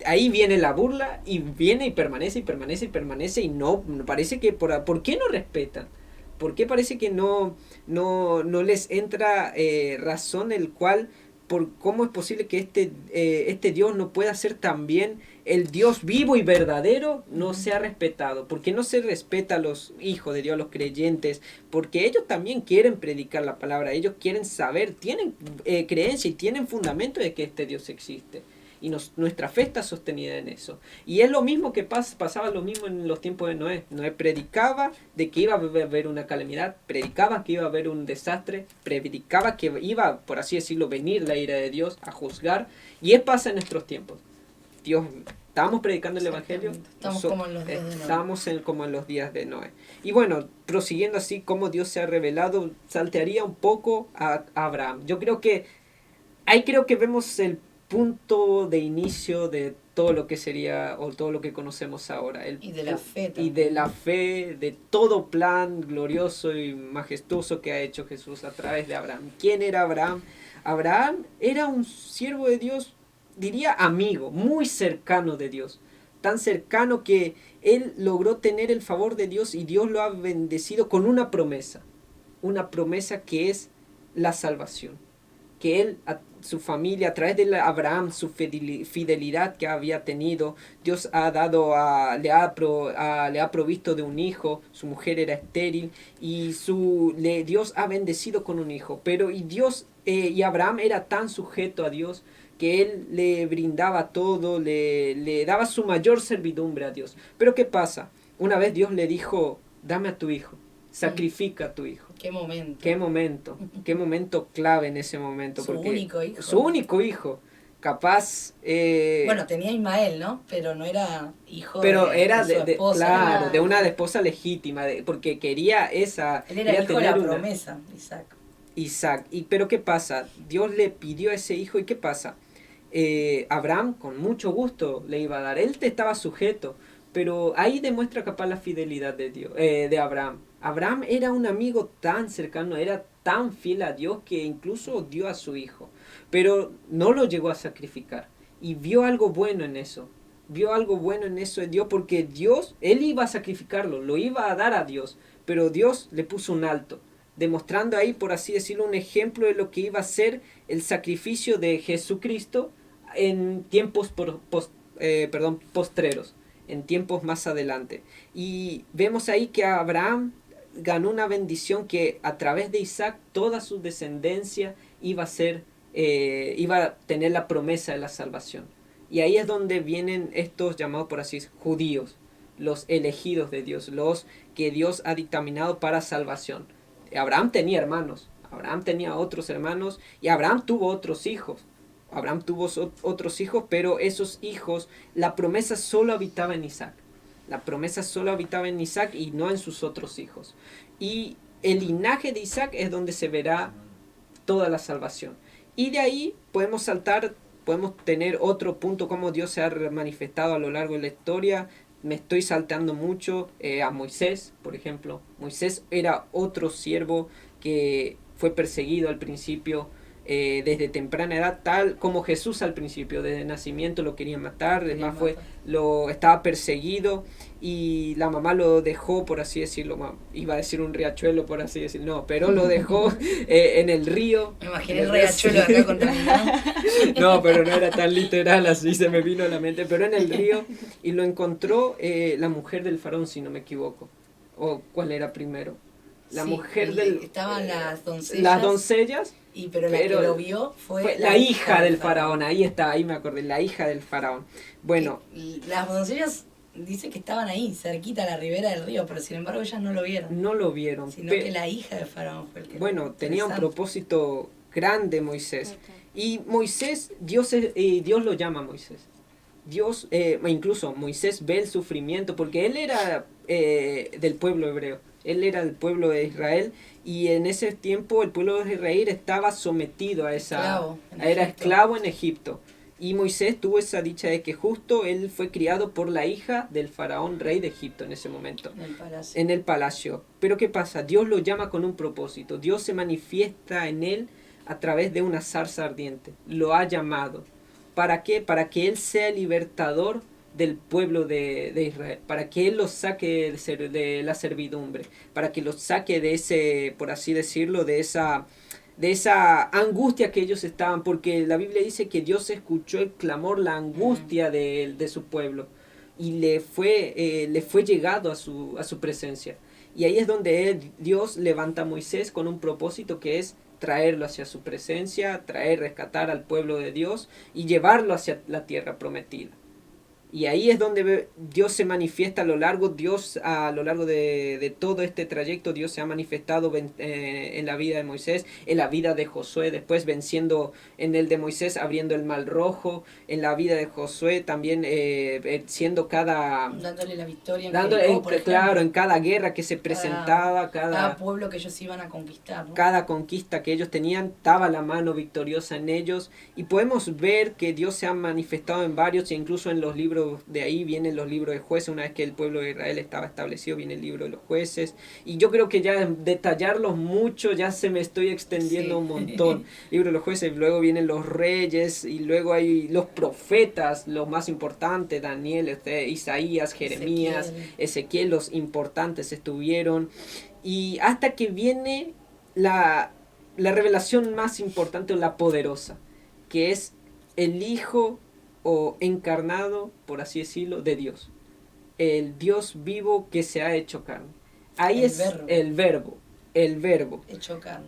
ahí viene la burla y viene y permanece y no parece que ¿por qué no respetan? ¿Por qué parece que no les entra razón el cual, por cómo es posible que este Dios no pueda ser también el Dios vivo y verdadero, no sea respetado? ¿Por qué no se respeta a los hijos de Dios, a los creyentes? Porque ellos también quieren predicar la palabra, ellos quieren saber, tienen creencia y tienen fundamento de que este Dios existe. Y nuestra fe está sostenida en eso. Y es lo mismo que pasaba lo mismo en los tiempos de Noé. Noé predicaba de que iba a haber una calamidad, predicaba que iba a haber un desastre, predicaba que iba, por así decirlo, venir la ira de Dios a juzgar. Y pasa en nuestros tiempos. Estábamos predicando el evangelio. Estamos como en los días de Noé. Estamos como en los días de Noé. Y bueno, prosiguiendo así como Dios se ha revelado, saltearía un poco a Abraham. Creo que vemos el punto de inicio de todo lo que sería o todo lo que conocemos ahora. Y de la fe también. Y de la fe, de todo plan glorioso y majestuoso que ha hecho Jesús a través de Abraham. ¿Quién era Abraham? Abraham era un siervo de Dios, diría amigo, muy cercano de Dios. Tan cercano que él logró tener el favor de Dios y Dios lo ha bendecido con una promesa. Una promesa que es la salvación. Que él, su familia, a través de Abraham, su fidelidad que había tenido, Dios le ha provisto de un hijo, su mujer era estéril, y Dios ha bendecido con un hijo. Y Abraham era tan sujeto a Dios que él le brindaba todo, le daba su mayor servidumbre a Dios. Pero ¿qué pasa? Una vez Dios le dijo, dame a tu hijo. Sacrifica a tu hijo. Qué momento clave en ese momento. Su único hijo. Su único hijo. Capaz... bueno, tenía Ismael, ¿no? Pero no era hijo pero de era su esposa. Claro, de una esposa legítima, porque quería esa... Él era hijo de la promesa, Isaac. Pero ¿qué pasa? Dios le pidió a ese hijo y ¿qué pasa? Abraham con mucho gusto le iba a dar. Él estaba sujeto. Pero ahí demuestra capaz la fidelidad de Abraham. Abraham era un amigo tan cercano, era tan fiel a Dios que incluso dio a su hijo. Pero no lo llegó a sacrificar. Y vio algo bueno en eso. Vio algo bueno en eso de Dios porque él iba a sacrificarlo, lo iba a dar a Dios. Pero Dios le puso un alto. Demostrando ahí, por así decirlo, un ejemplo de lo que iba a ser el sacrificio de Jesucristo en tiempos postreros. En tiempos más adelante. Y vemos ahí que Abraham ganó una bendición que a través de Isaac toda su descendencia iba a tener la promesa de la salvación. Y ahí es donde vienen estos llamados, por así decirlo, judíos, los elegidos de Dios, los que Dios ha dictaminado para salvación. Abraham tenía hermanos, Abraham tenía otros hermanos y Abraham tuvo otros hijos. Abraham tuvo otros hijos, pero esos hijos, la promesa solo habitaba en Isaac. La promesa solo habitaba en Isaac y no en sus otros hijos. Y el linaje de Isaac es donde se verá toda la salvación. Y de ahí podemos saltar, podemos tener otro punto, cómo Dios se ha manifestado a lo largo de la historia. Me estoy saltando mucho a Moisés, por ejemplo. Moisés era otro siervo que fue perseguido al principio, desde temprana edad, tal como Jesús al principio, desde nacimiento lo querían matar, además estaba perseguido y la mamá lo dejó, por así decirlo, iba a decir un riachuelo, por así decirlo, no, pero lo dejó en el río. Me imaginé el riachuelo acá contaminado. No, pero no era tan literal, así se me vino a la mente, pero en el río, y lo encontró la mujer del faraón, si no me equivoco, o cuál era primero. La mujer del... Estaban las doncellas. Las doncellas. Pero la que lo vio fue la hija del faraón. Ahí está, ahí me acordé, la hija del faraón. Bueno. Las doncellas dice que estaban ahí, cerquita a la ribera del río, pero sin embargo ellas no lo vieron. No lo vieron. Sino que la hija del faraón fue el que... Bueno, tenía un propósito grande Moisés. Y Moisés, Dios lo llama a Moisés. Dios, incluso Moisés ve el sufrimiento, porque él era del pueblo hebreo. Él era del pueblo de Israel y en ese tiempo el pueblo de Israel estaba sometido a era esclavo en Egipto. Y Moisés tuvo esa dicha de que justo él fue criado por la hija del faraón rey de Egipto en ese momento. En el palacio. Pero ¿qué pasa? Dios lo llama con un propósito. Dios se manifiesta en él a través de una zarza ardiente. Lo ha llamado. ¿Para qué? Para que él sea el libertador del pueblo de Israel, para que él los saque de la servidumbre, para que los saque de ese, por así decirlo, de esa angustia que ellos estaban, porque la Biblia dice que Dios escuchó el clamor, la angustia de su pueblo, y le fue llegado a su presencia. Y ahí es donde Dios levanta a Moisés con un propósito que es traerlo hacia su presencia, rescatar al pueblo de Dios y llevarlo hacia la tierra prometida. Y ahí es donde Dios se manifiesta a lo largo de todo este trayecto. Dios se ha manifestado en la vida de Moisés, en la vida de Josué, después venciendo en el de Moisés, abriendo el mar rojo, en la vida de Josué también siendo dándole la victoria en cada guerra que se presentaba, cada pueblo que ellos iban a conquistar, ¿no? Cada conquista que ellos tenían, estaba la mano victoriosa en ellos, y podemos ver que Dios se ha manifestado en varios, e incluso en los libros. De ahí vienen los libros de jueces. Una vez que el pueblo de Israel estaba establecido, viene el libro de los jueces, y yo creo que ya detallarlos mucho ya se me estoy extendiendo un montón. Libro de los jueces, luego vienen los reyes, y luego hay los profetas, los más importantes, Daniel, Isaías, Jeremías, Ezequiel, los importantes estuvieron, y hasta que viene la revelación más importante, o la poderosa, que es el Hijo o encarnado, por así decirlo, de Dios. El Dios vivo que se ha hecho carne. Ahí el verbo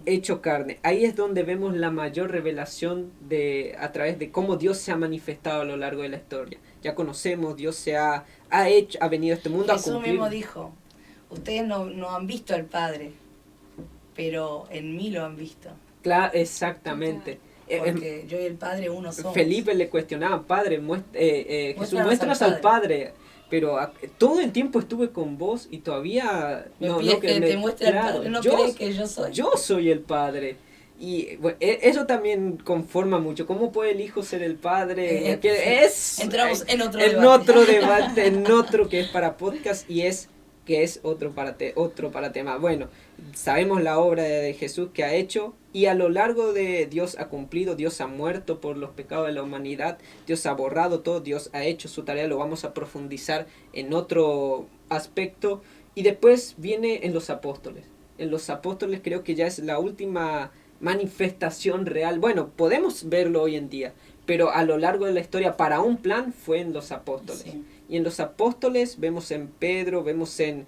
hecho carne. Ahí es donde vemos la mayor revelación a través de cómo Dios se ha manifestado a lo largo de la historia. Ya conocemos, Dios ha venido a este mundo Jesús a cumplir. Mismo dijo, ustedes no han visto al Padre, pero en mí lo han visto. Claro, exactamente. Porque yo y el Padre uno somos. Felipe le cuestionaba, Padre, Jesús, muéstranos al Padre. Pero todo el tiempo estuve con vos y todavía te muestre al Padre. ¿No crees que yo soy? Yo soy el Padre. Y bueno, eso también conforma mucho. ¿Cómo puede el Hijo ser el Padre? Entramos en otro debate, en otro que es para podcast, y que es otro para tema. Bueno, sabemos la obra de Jesús que ha hecho, y a lo largo de Dios ha cumplido, Dios ha muerto por los pecados de la humanidad, Dios ha borrado todo, Dios ha hecho su tarea. Lo vamos a profundizar en otro aspecto. Y después viene en los apóstoles. En los apóstoles creo que ya es la última manifestación real. Bueno, podemos verlo hoy en día, pero a lo largo de la historia para un plan fue en los apóstoles. Sí. Y en los apóstoles vemos en Pedro, vemos en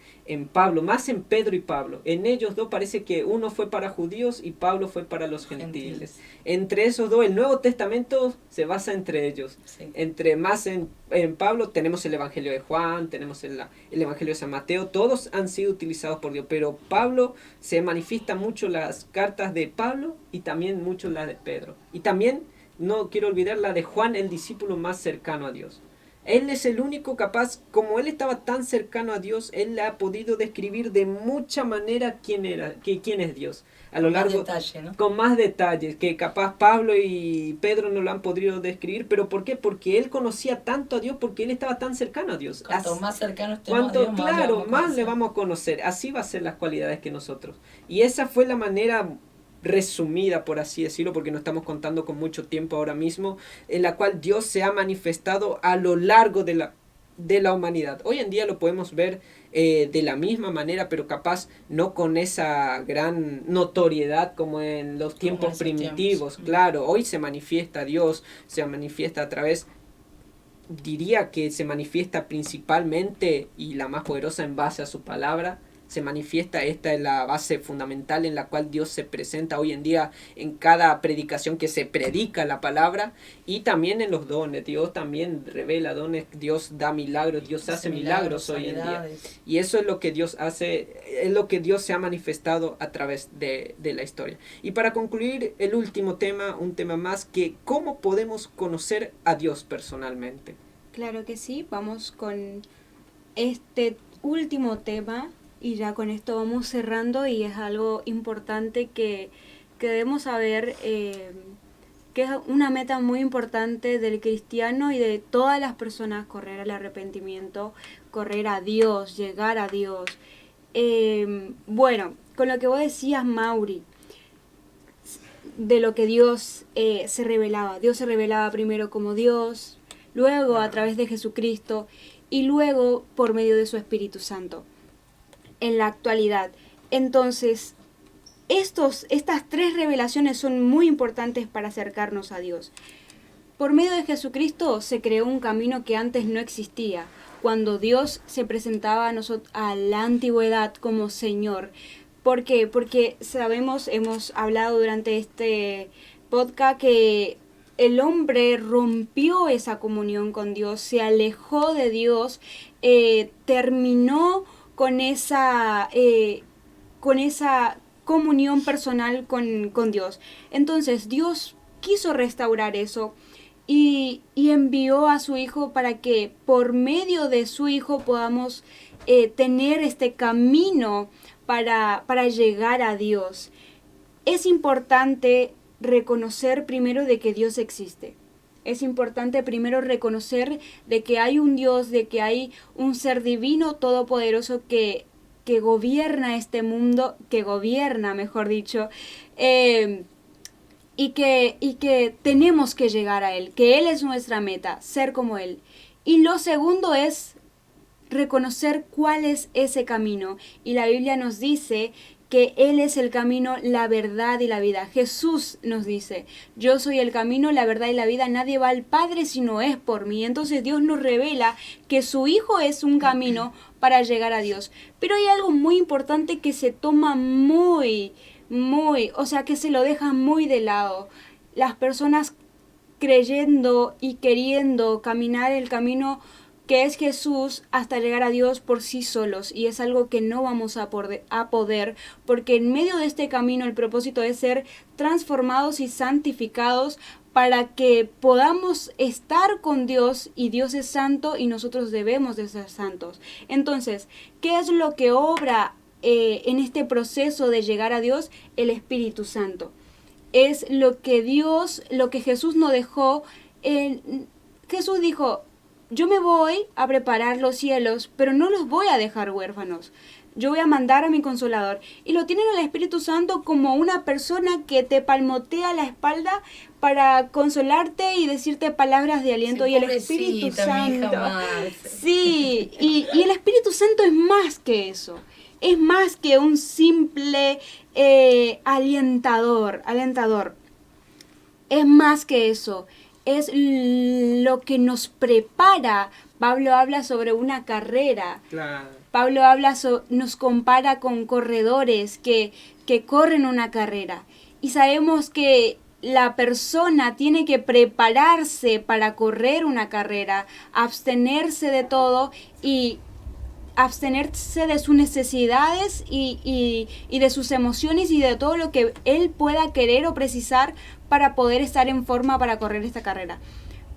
Pablo, más en Pedro y Pablo. En ellos dos parece que uno fue para judíos y Pablo fue para los gentiles. Entre esos dos, el Nuevo Testamento se basa entre ellos. Sí. Más en Pablo tenemos el Evangelio de Juan, tenemos el Evangelio de San Mateo, todos han sido utilizados por Dios, pero Pablo se manifiesta mucho las cartas de Pablo y también mucho las de Pedro. Y también no quiero olvidar la de Juan, el discípulo más cercano a Dios. Él es el único capaz, como él estaba tan cercano a Dios, él ha podido describir de mucha manera quién es Dios. A lo largo, detalle, ¿no? con más detalles, que capaz Pablo y Pedro no lo han podido describir. ¿Pero por qué? Porque él conocía tanto a Dios, porque él estaba tan cercano a Dios. Cuanto más cercano estemos a Dios, Claro, más le vamos a conocer. Así va a ser las cualidades que nosotros. Y esa fue la manera resumida, por así decirlo, porque no estamos contando con mucho tiempo ahora mismo, en la cual Dios se ha manifestado a lo largo de la humanidad. Hoy en día lo podemos ver de la misma manera, pero capaz no con esa gran notoriedad como en los tiempos primitivos. Claro, hoy se manifiesta Dios, se manifiesta a través, diría que se manifiesta principalmente y la más poderosa en base a su palabra. Se manifiesta, esta es la base fundamental en la cual Dios se presenta hoy en día en cada predicación que se predica la palabra, y también en los dones. Dios también revela dones, Dios da milagros, Dios hace milagros hoy en día. Y eso es lo que Dios hace, es lo que Dios se ha manifestado a través de la historia. Y para concluir, el último tema, un tema más, que ¿cómo podemos conocer a Dios personalmente? Claro que sí, vamos con este último tema. Y ya con esto vamos cerrando, y es algo importante que debemos saber, que es una meta muy importante del cristiano y de todas las personas: correr al arrepentimiento, correr a Dios, llegar a Dios. Bueno, con lo que vos decías, Mauri, de lo que Dios se revelaba. Dios se revelaba primero como Dios, luego a través de Jesucristo y luego por medio de su Espíritu Santo. En la actualidad. Entonces, estas tres revelaciones son muy importantes para acercarnos a Dios. Por medio de Jesucristo se creó un camino que antes no existía. Cuando Dios se presentaba a la antigüedad como Señor. ¿Por qué? Porque sabemos, hemos hablado durante este podcast, que el hombre rompió esa comunión con Dios, se alejó de Dios, terminó con esa comunión personal con Dios. Entonces Dios quiso restaurar eso y envió a su Hijo para que por medio de su Hijo podamos tener este camino para llegar a Dios. Es importante reconocer primero de que Dios existe. Es importante primero reconocer de que hay un Dios, de que hay un ser divino todopoderoso que gobierna este mundo, que gobierna, mejor dicho, y que tenemos que llegar a Él, que Él es nuestra meta, ser como Él. Y lo segundo es reconocer cuál es ese camino. Y la Biblia nos dice que Él es el camino, la verdad y la vida. Jesús nos dice: yo soy el camino, la verdad y la vida, nadie va al Padre si no es por mí. Entonces Dios nos revela que su Hijo es un camino para llegar a Dios. Pero hay algo muy importante que se toma que se lo deja muy de lado. Las personas creyendo y queriendo caminar el camino que es Jesús hasta llegar a Dios por sí solos, y es algo que no vamos a poder, porque en medio de este camino el propósito es ser transformados y santificados para que podamos estar con Dios, y Dios es santo y nosotros debemos de ser santos. Entonces, ¿qué es lo que obra en este proceso de llegar a Dios? El Espíritu Santo. Es lo que Jesús nos dejó. Jesús dijo: yo me voy a preparar los cielos, pero no los voy a dejar huérfanos. Yo voy a mandar a mi Consolador. Y lo tienen al Espíritu Santo como una persona que te palmotea la espalda para consolarte y decirte palabras de aliento. Sí, y el Espíritu Santo... Sí, y el Espíritu Santo es más que eso. Es más que un simple alentador. Es más que eso. Es lo que nos prepara. Pablo habla sobre una carrera. Claro. Pablo nos compara con corredores que corren una carrera. Y sabemos que la persona tiene que prepararse para correr una carrera, abstenerse de todo y abstenerse de sus necesidades y de sus emociones y de todo lo que él pueda querer o precisar para poder estar en forma para correr esta carrera.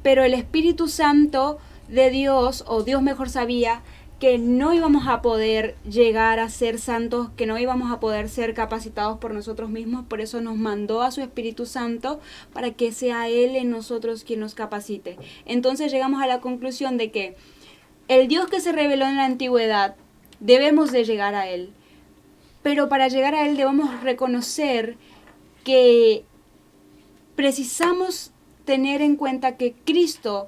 Pero el Espíritu Santo de Dios, o Dios mejor sabía, que no íbamos a poder llegar a ser santos, que no íbamos a poder ser capacitados por nosotros mismos, por eso nos mandó a su Espíritu Santo para que sea Él en nosotros quien nos capacite. Entonces llegamos a la conclusión de que el Dios que se reveló en la antigüedad, debemos de llegar a Él. Pero para llegar a Él debemos reconocer que precisamos tener en cuenta que Cristo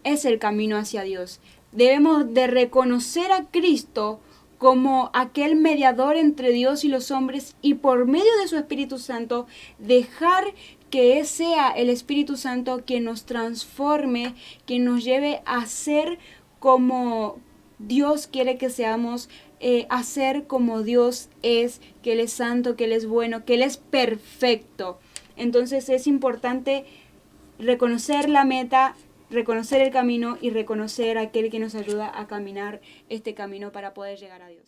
es el camino hacia Dios. Debemos de reconocer a Cristo como aquel mediador entre Dios y los hombres y por medio de su Espíritu Santo dejar que sea el Espíritu Santo quien nos transforme, quien nos lleve a ser como Dios quiere que seamos, a ser como Dios es, que Él es santo, que Él es bueno, que Él es perfecto. Entonces es importante reconocer la meta, reconocer el camino y reconocer a aquel que nos ayuda a caminar este camino para poder llegar a Dios.